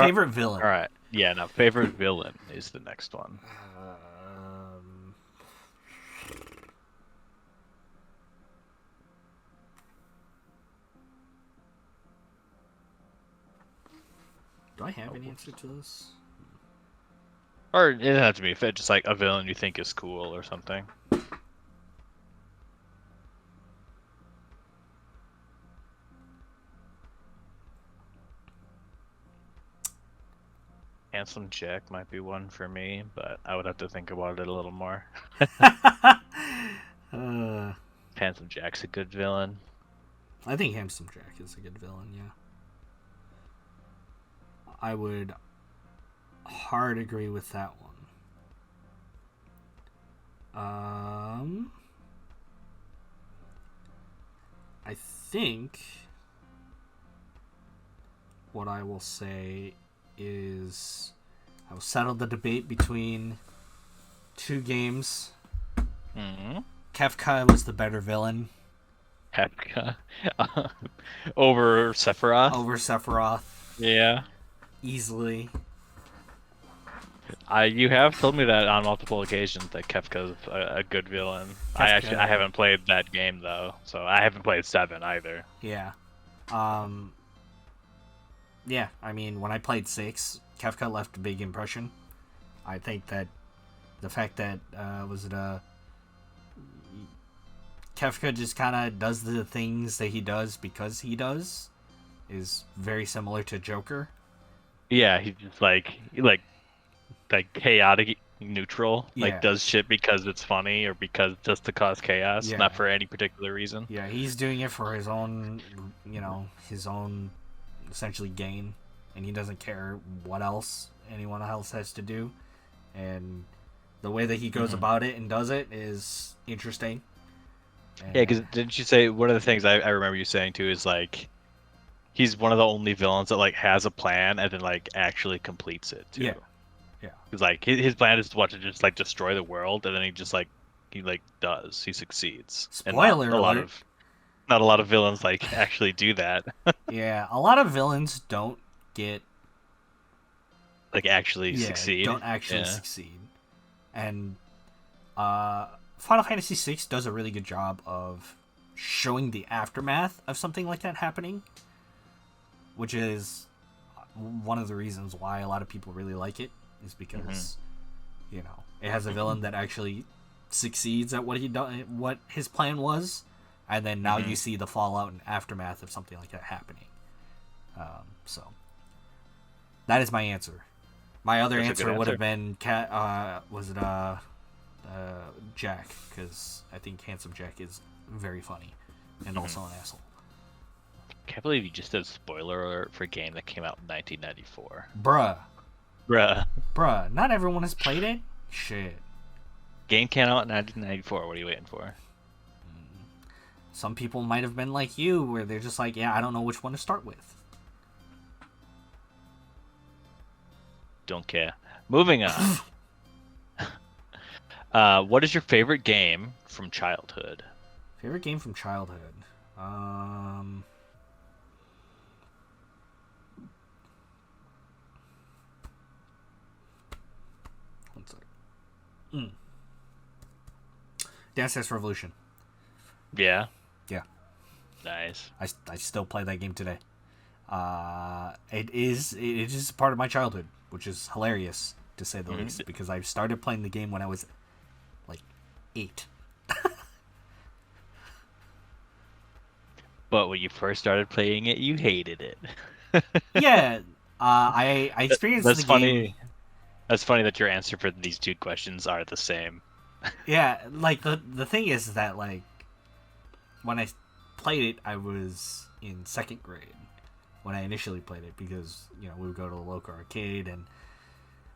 Favorite villain. All right. Yeah, no, favorite villain is the next one. Do I have an answer to this? Or it doesn't have to be just like a villain you think is cool or something. Handsome Jack might be one for me, but I would have to think about it a little more. Handsome Jack's a good villain. I think Handsome Jack is a good villain, yeah. I would hard agree with that one. I think what I will say is I will settle the debate between two games. Kefka was the better villain. Kefka over Sephiroth. Over Sephiroth. Yeah. Easily. You have told me that on multiple occasions that Kefka's a good villain. I haven't played that game though, so I haven't played 7 either. Yeah. Yeah, I mean, when I played 6, Kefka left a big impression. I think that the fact that Kefka just kind of does the things that he does because he does is very similar to Joker. Yeah, he's just like chaotic neutral, like Yeah. does shit because it's funny or because just to cause chaos, Yeah. not for any particular reason. Yeah, he's doing it for his own, his own essentially gain, and he doesn't care what else anyone else has to do. And the way that he goes about it and does it is interesting. Yeah, because didn't you say one of the things I remember you saying too is like he's one of the only villains that like has a plan and then like actually completes it too. Yeah, yeah. Because like his plan is what to just like destroy the world, and then he like does he succeeds, and Spoiler alert. not a lot of villains like actually do that. Yeah, a lot of villains don't get Like actually succeed. don't actually Yeah. succeed. And Final Fantasy VI does a really good job of showing the aftermath of something like that happening, which is one of the reasons why a lot of people really like it, is because it has a villain that actually succeeds at what his plan was, and then now you see the fallout and aftermath of something like that happening. So that is my answer. My other answer would have been Jack, because I think Handsome Jack is very funny and also an asshole. Can't believe you just did spoiler alert for a game that came out in 1994. Bruh, not everyone has played it. Shit. Game came out in 1994. What are you waiting for? Some people might have been like you, where they're just like, yeah, I don't know which one to start with. Don't care. Moving on. What is your favorite game from childhood? Favorite game from childhood? One sec. Dance Dance Revolution. Yeah. Yeah. Nice. I still play that game today. It is part of my childhood, which is hilarious to say the least, because I started playing the game when I was like 8. But when you first started playing it, you hated it. Yeah, I experienced That's the funny. game. That's funny that your answer for these two questions are the same. Yeah, like the thing is that like when I played it, I was in 2nd grade when I initially played it, because we would go to the local arcade and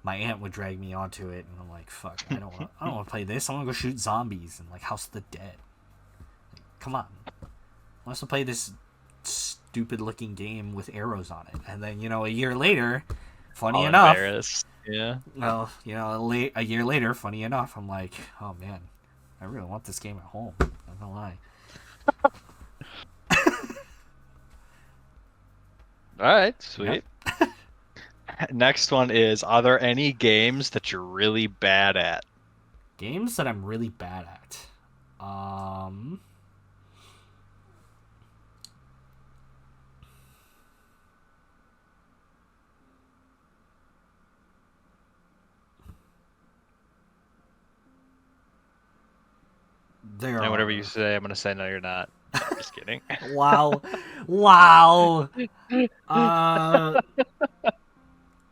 my aunt would drag me onto it, and I'm like, fuck, I don't want to play this. I want to go shoot zombies and like House of the Dead. Like, come on, I want to play this stupid looking game with arrows on it. And then a year later, funny enough, yeah. well, a year later, funny enough, I'm like, oh man, I really want this game at home. I'm not gonna lie. All right, sweet. Yep. Next one is, are there any games that you're really bad at? Games that I'm really bad at. And whatever you say, I'm gonna say no, you're not. Just kidding. Wow.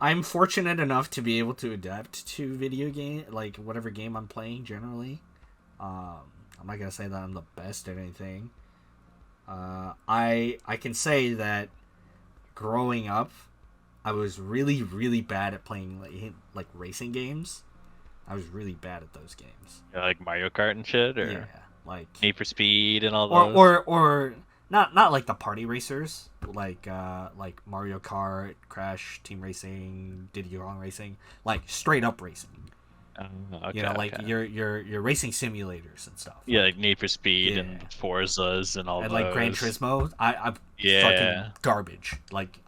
I'm fortunate enough to be able to adapt to video game, like whatever game I'm playing generally. I'm not gonna say that I'm the best at anything. I can say that growing up, I was really, really bad at playing like racing games. I was really bad at those games. Yeah, like Mario Kart and shit, or yeah, like Need for Speed and all those. Or not like the party racers, like Mario Kart, Crash Team Racing, Diddy Kong Racing, like straight up racing. Okay, your racing simulators and stuff. Yeah, like Need for Speed and Forzas and all and those. Like Gran Turismo. I'm fucking garbage. Like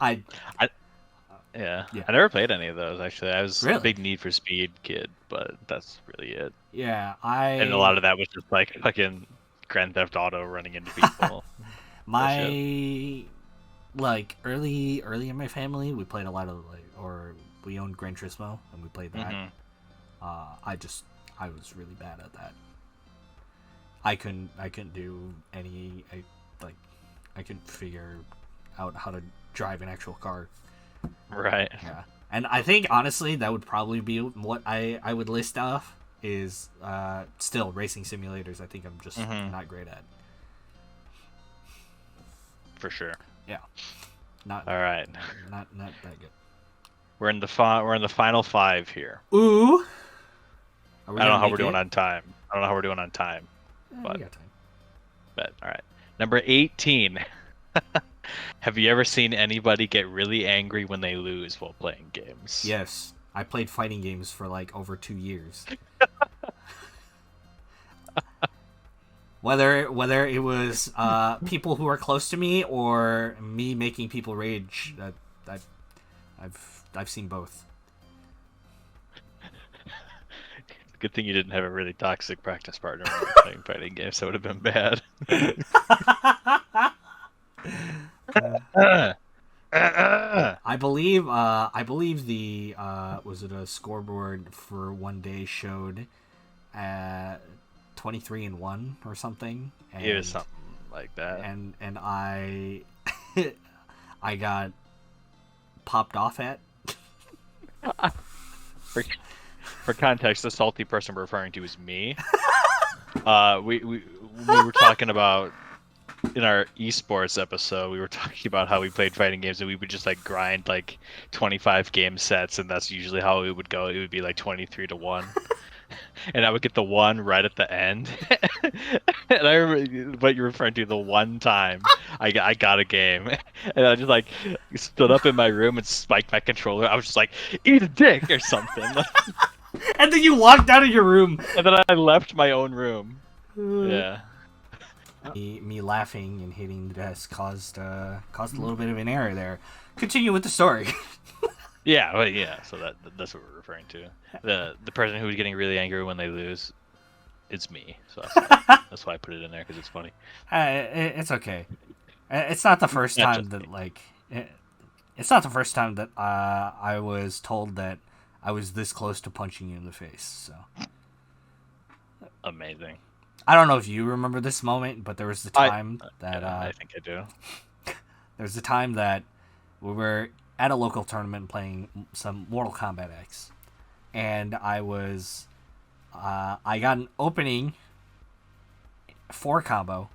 Yeah. I never played any of those, actually. I was Really? a big Need for Speed kid, but that's really it. Yeah, And a lot of that was just like fucking Grand Theft Auto running into people. my like early in my family, we played a lot of we owned Gran Turismo and we played that. Mm-hmm. I was really bad at that. I couldn't do any I couldn't figure out how to drive an actual car. Right. Yeah. And I think honestly that would probably be what I would list off is still racing simulators. I think I'm just Mm-hmm. not great at. For sure. Yeah, not All right. not that good. We're in the final 5 here. Ooh, are we I don't gonna know how make we're doing it? on time. I don't know how we're doing on time, We but got time. all right. Number 18. Have you ever seen anybody get really angry when they lose while playing games? Yes, I played fighting games for like over 2 years. Whether it was people who are close to me or me making people rage, that I've seen both. Good thing you didn't have a really toxic practice partner when you were playing fighting games. That would have been bad. I believe the was it a scoreboard for one day showed 23-1 or something, It was and something like that. and I I got popped off at. For, for context, the salty person we're referring to is me. We were talking about in our esports episode. We were talking about how we played fighting games, and we would just like grind like 25 game sets, and that's usually how it would go. It would be like 23-1. And I would get the one right at the end. And I remember what you're referring to, the one time I got a game. And I just like stood up in my room and spiked my controller. I was just like, eat a dick or something. And then you walked out of your room. And then I left my own room. Yeah. Me laughing and hitting the desk caused a little bit of an error there. Continue with the story. Yeah, well, yeah, so that's what we're referring to. The person who's getting really angry when they lose, it's me. So that's why I put it in there, because it's funny. It's okay. It's not the first Not time just that me. it's not the first time that I was told that I was this close to punching you in the face. So Amazing. I don't know if you remember this moment, but there was the time that Yeah, I think I do. there's the time that we were at a local tournament playing some Mortal Kombat X, and I got an opening 4 combo,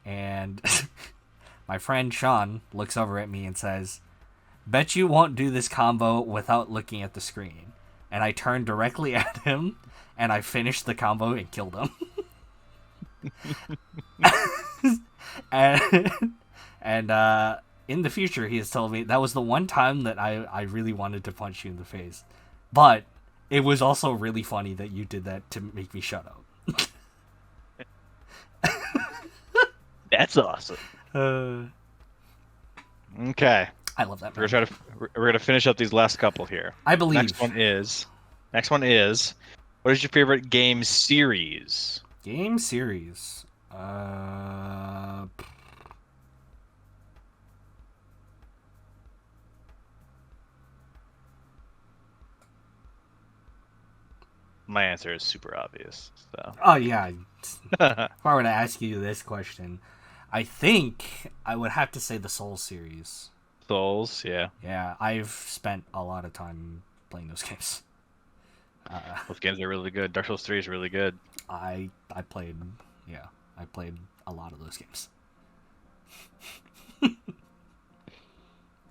and my friend Sean looks over at me and says, "Bet you won't do this combo without looking at the screen." And I turned directly at him, and I finished the combo and killed him. and in the future, he has told me that was the one time that I really wanted to punch you in the face. But it was also really funny that you did that to make me shut up. That's awesome. Okay, I love that. we're gonna finish up these last couple here. I believe. Next one is, what is your favorite game series? Game series. My answer is super obvious. So. Oh yeah. If I were to ask you this question, I think I would have to say the Soul series. Souls, yeah. Yeah, I've spent a lot of time playing those games. Those games are really good. Dark Souls 3 is really good. I played a lot of those games.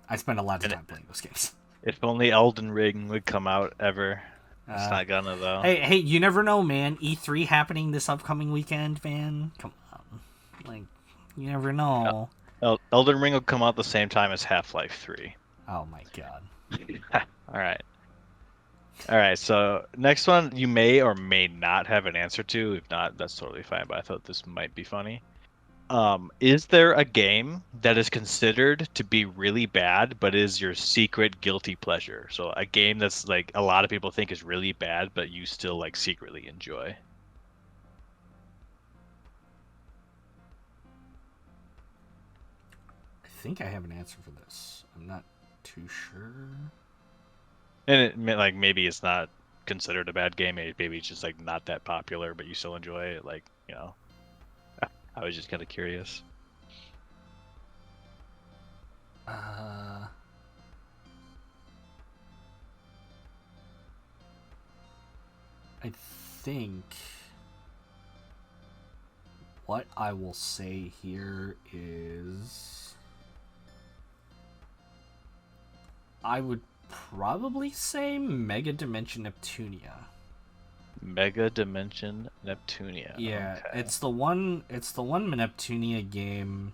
I spent a lot of time playing those games. If only Elden Ring would come out ever. It's not gonna though. Hey, you never know, man. E3 happening this upcoming weekend, man. Come on, like you never know. Elden Ring will come out the same time as Half-Life 3. Oh my god. All right. All right. So next one, you may or may not have an answer to. If not, that's totally fine. But I thought this might be funny. Is there a game that is considered to be really bad, but is your secret guilty pleasure? So a game that's like a lot of people think is really bad, but you still like secretly enjoy. I think I have an answer for this. I'm not too sure. And like maybe it's not considered a bad game. Maybe it's just like not that popular, but you still enjoy it. Like, you know, I was just kind of curious. I think what I will say here is I would probably say Mega Dimension Neptunia. Mega Dimension Neptunia. Yeah, Okay. it's the one Neptunia game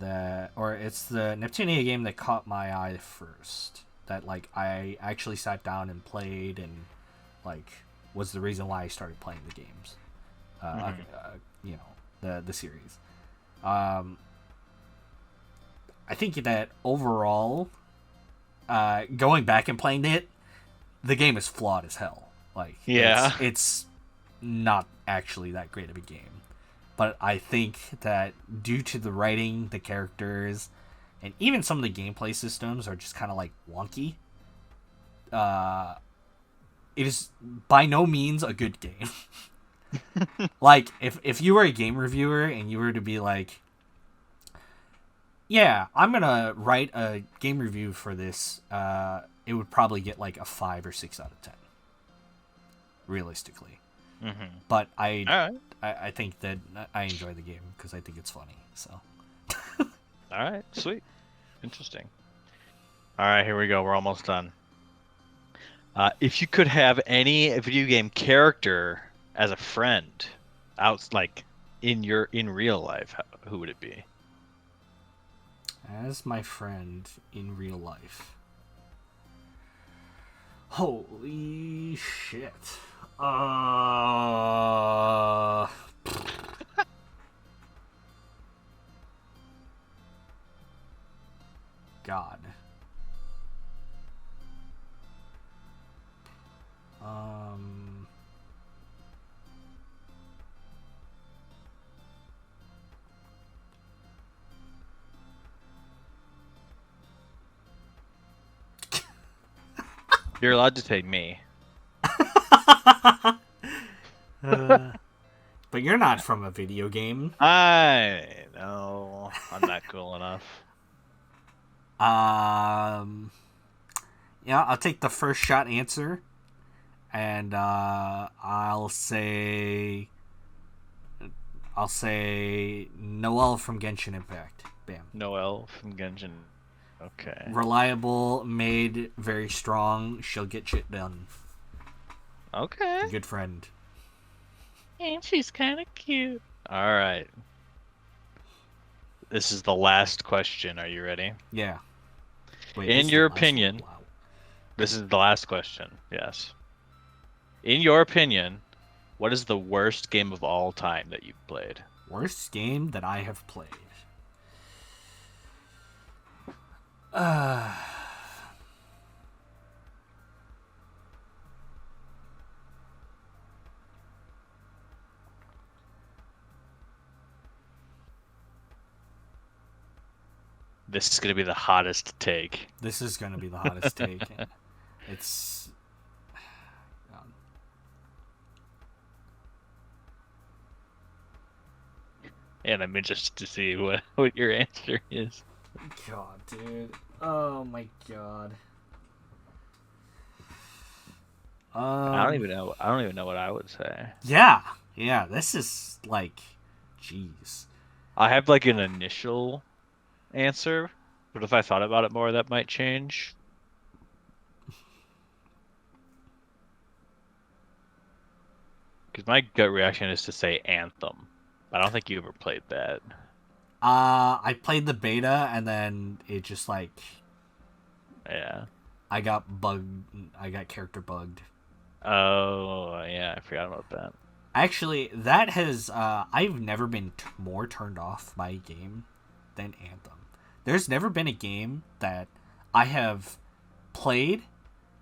it's the Neptunia game that caught my eye first. That like I actually sat down and played and like was the reason why I started playing the games. You know, the series. I think that overall, going back and playing it, the game is flawed as hell. Like, Yeah. it's not actually that great of a game. But I think that due to the writing, the characters, and even some of the gameplay systems are just kind of like wonky. It is by no means a good game. Like, if you were a game reviewer and you were to be like, yeah, I'm gonna write a game review for this, it would probably get like a 5 or 6 out of 10, realistically. Mm-hmm. But All right. I think that I enjoy the game because I think it's funny. So. All right. Sweet. Interesting. All right. Here we go. We're almost done. If you could have any video game character as a friend, like in real life, who would it be? As my friend in real life. Holy shit. God. You're allowed to take me. But you're not from a video game. I know. I'm not cool enough. Yeah, I'll take the first shot answer, and I'll say Noelle from Genshin Impact. Bam. Noelle from Genshin. Okay. Reliable, made very strong. She'll get shit done. Okay. Good friend. And she's kind of cute. All right. This is the last question. Are you ready? Yeah. Wait, In this is your the last opinion, one? Wow. this is the last question. Yes. In your opinion, what is the worst game of all time that you've played? Worst game that I have played. This is going to be the hottest take. This is going to be the hottest take. It's... And I'm interested to see what your answer is. God, dude. Oh my god. I don't even know. I don't even know what I would say. Yeah. Yeah, this is like... Jeez. I have like an initial answer, but if I thought about it more, that might change. Because my gut reaction is to say Anthem. I don't think you ever played that. I played the beta and then it just like... Yeah. I got bugged. I got character bugged. Oh, yeah, I forgot about that. Actually, that has... I've never been more turned off by a game than Anthem. There's never been a game that I have played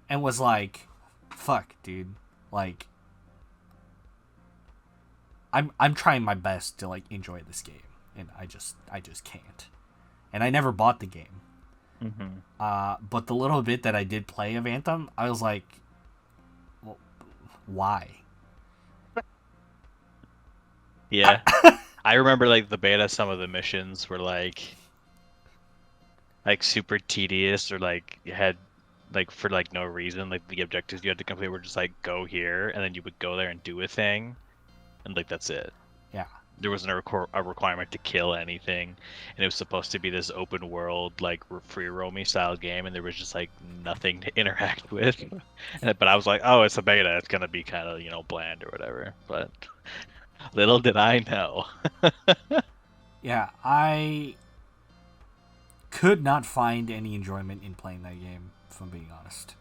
and was like, fuck, dude. Like, I'm trying my best to like enjoy this game, and I just can't. And I never bought the game. Mm-hmm. But the little bit that I did play of Anthem, I was like, well, why? Yeah. I remember like the beta, some of the missions were like super tedious, or like you had like for like no reason. Like the objectives you had to complete were just like go here, and then you would go there and do a thing, and like that's it. Yeah. There wasn't a requirement to kill anything, and it was supposed to be this open world like free roaming style game, and there was just like nothing to interact with. But I was like, oh, it's a beta, it's gonna be kind of bland or whatever. But little did I know. Yeah, I could not find any enjoyment in playing that game, if I'm being honest.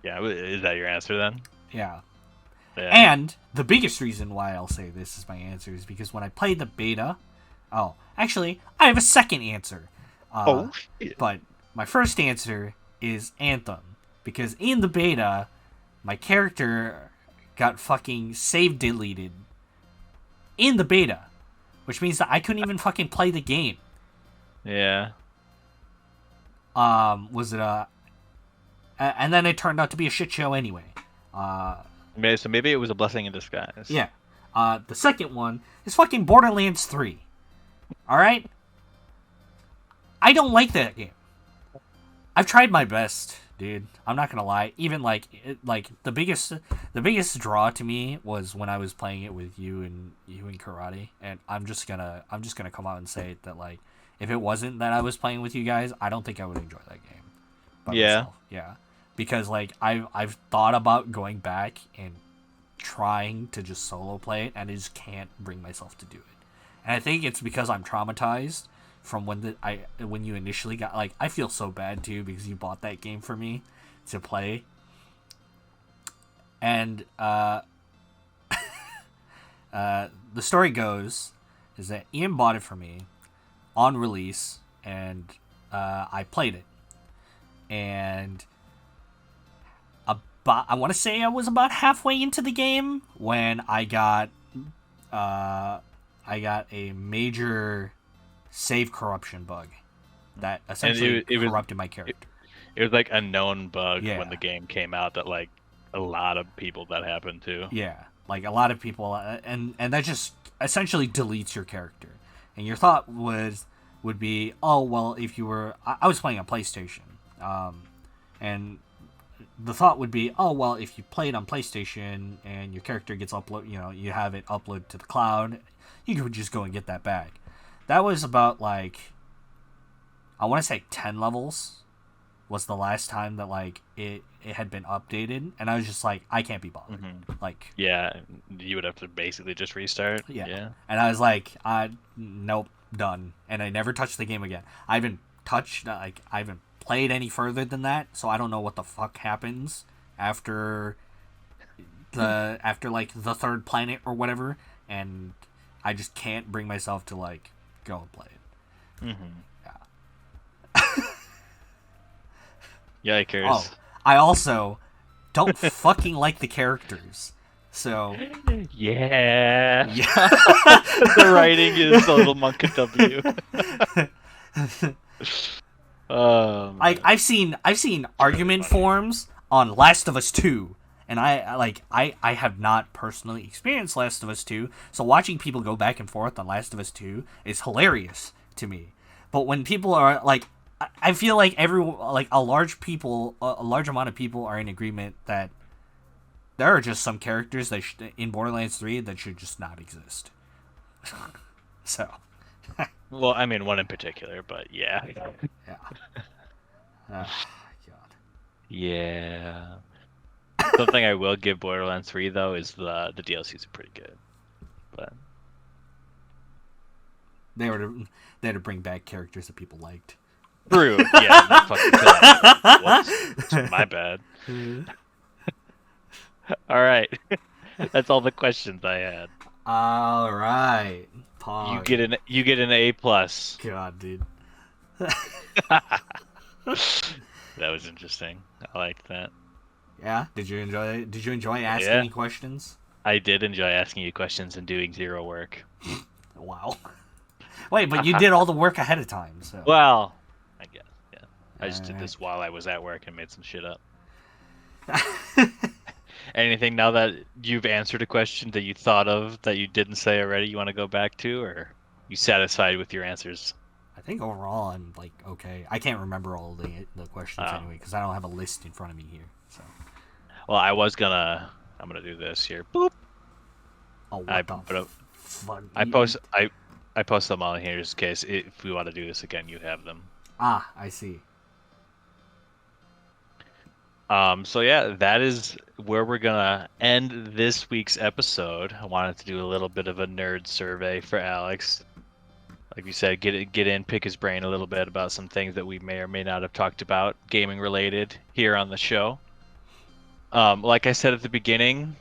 Yeah, is that your answer then? Yeah. Yeah. And the biggest reason why I'll say this is my answer is because when I played the beta... Oh, actually, I have a second answer. Shit. But my first answer is Anthem. Because in the beta, my character got fucking save deleted in the beta. Which means that I couldn't even fucking play the game. Yeah. Was it a... And then it turned out to be a shit show anyway. So maybe it was a blessing in disguise. Yeah. The second one is fucking Borderlands 3. Alright? I don't like that game. I've tried my best, dude. I'm not gonna lie. Even like the biggest draw to me was when I was playing it with you and Karate. And I'm just gonna come out and say that like if it wasn't that I was playing with you guys, I don't think I would enjoy that game. Myself. Yeah. Because like I've thought about going back and trying to just solo play it, and I just can't bring myself to do it. And I think it's because I'm traumatized from when you initially got, like, I feel so bad too because you bought that game for me to play. And the story goes is that Ian bought it for me on release, and I played it. And I want to say I was about halfway into the game when I got a major save corruption bug that essentially corrupted my character. It was like a known bug Yeah. when the game came out that like a lot of people that happened to. Yeah, like a lot of people, and that just essentially deletes your character. And your thought would be, oh well, if you were, I was playing on PlayStation, and the thought would be, oh well, if you played on PlayStation and your character gets you have it upload to the cloud, you could just go and get that back. That was about like, I want to say 10 levels was the last time that like it had been updated, and I was just like, I can't be bothered. Mm-hmm. Like, yeah, you would have to basically just restart. Yeah. And I was like, nope, done. And I never touched the game again. I haven't played any further than that, so I don't know what the fuck happens after like the third planet or whatever, and I just can't bring myself to like go and play it. Mm-hmm. Yeah. Yikers. Oh, I also don't fucking like the characters. So yeah. yeah. The writing is a little monk W. I've seen argument forums on Last of Us 2, and I have not personally experienced Last of Us 2, so watching people go back and forth on Last of Us 2 is hilarious to me. But when people are like, I feel like a large amount of people are in agreement that there are just some characters that in Borderlands 3 that should just not exist. So. Well, I mean, one in particular, but yeah. Yeah. Oh, God. Yeah. Something I will give Borderlands 3 though is the DLCs are pretty good, but they had to bring back characters that people liked. True. Yeah. Fucking kill that. Whoops. My bad. All right. That's all the questions I had. All right. Pog. You get an A+. God, dude. That was interesting. I liked that. Yeah. Did you enjoy asking me questions? I did enjoy asking you questions and doing zero work. Wow. Wait, but you did all the work ahead of time, so. Well, I guess. Yeah. I just All did right. this while I was at work and made some shit up. Anything now that you've answered a question that you thought of that you didn't say already you want to go back to, or you satisfied with your answers? I think overall I'm like okay. I can't remember all the questions Oh. anyway because I don't have a list in front of me here. So Well, I'm gonna do this here. Boop. oh I what the but fuck? I post them on here just in case if we want to do this again, you have them. I see. So yeah, that is where we're gonna end this week's episode. I wanted to do a little bit of a nerd survey for Alex. Like you said, get in, pick his brain a little bit about some things that we may or may not have talked about, gaming related, here on the show. Like I said at the beginning,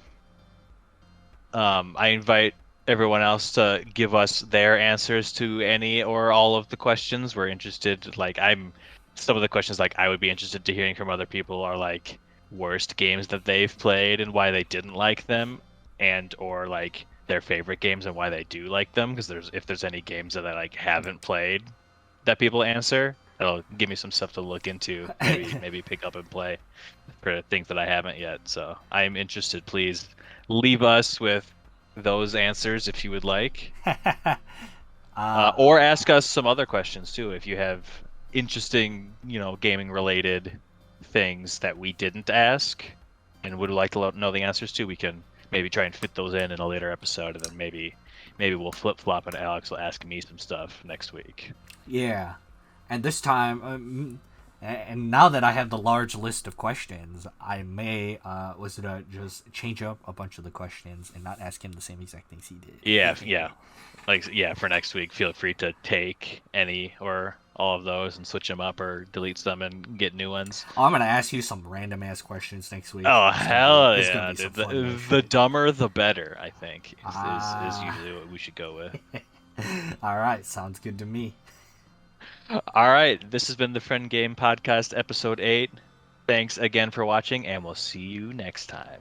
I invite everyone else to give us their answers to any or all of the questions. We're interested. Some of the questions like I would be interested to hearing from other people are like worst games that they've played and why they didn't like them, and or like their favorite games and why they do like them. Because if there's any games that I like haven't played that people answer, that'll give me some stuff to look into. Maybe pick up and play for things that I haven't yet. So I am interested. Please leave us with those answers if you would like, or ask us some other questions too if you have interesting, gaming related things that we didn't ask and would like to know the answers to. We can maybe try and fit those in a later episode, and then maybe we'll flip flop and Alex will ask me some stuff next week. Yeah, and this time, and now that I have the large list of questions, I may just change up a bunch of the questions and not ask him the same exact things he did. Yeah. For next week, feel free to take any or all of those and switch them up or delete some and get new ones. Oh, I'm gonna ask you some random ass questions next week. Oh, hell it's yeah! gonna be some fun The dumber, the better. I think is Ah. usually what we should go with. All right, sounds good to me. All right, this has been the Friendgame Podcast, episode 8. Thanks again for watching, and we'll see you next time.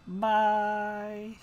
Bye.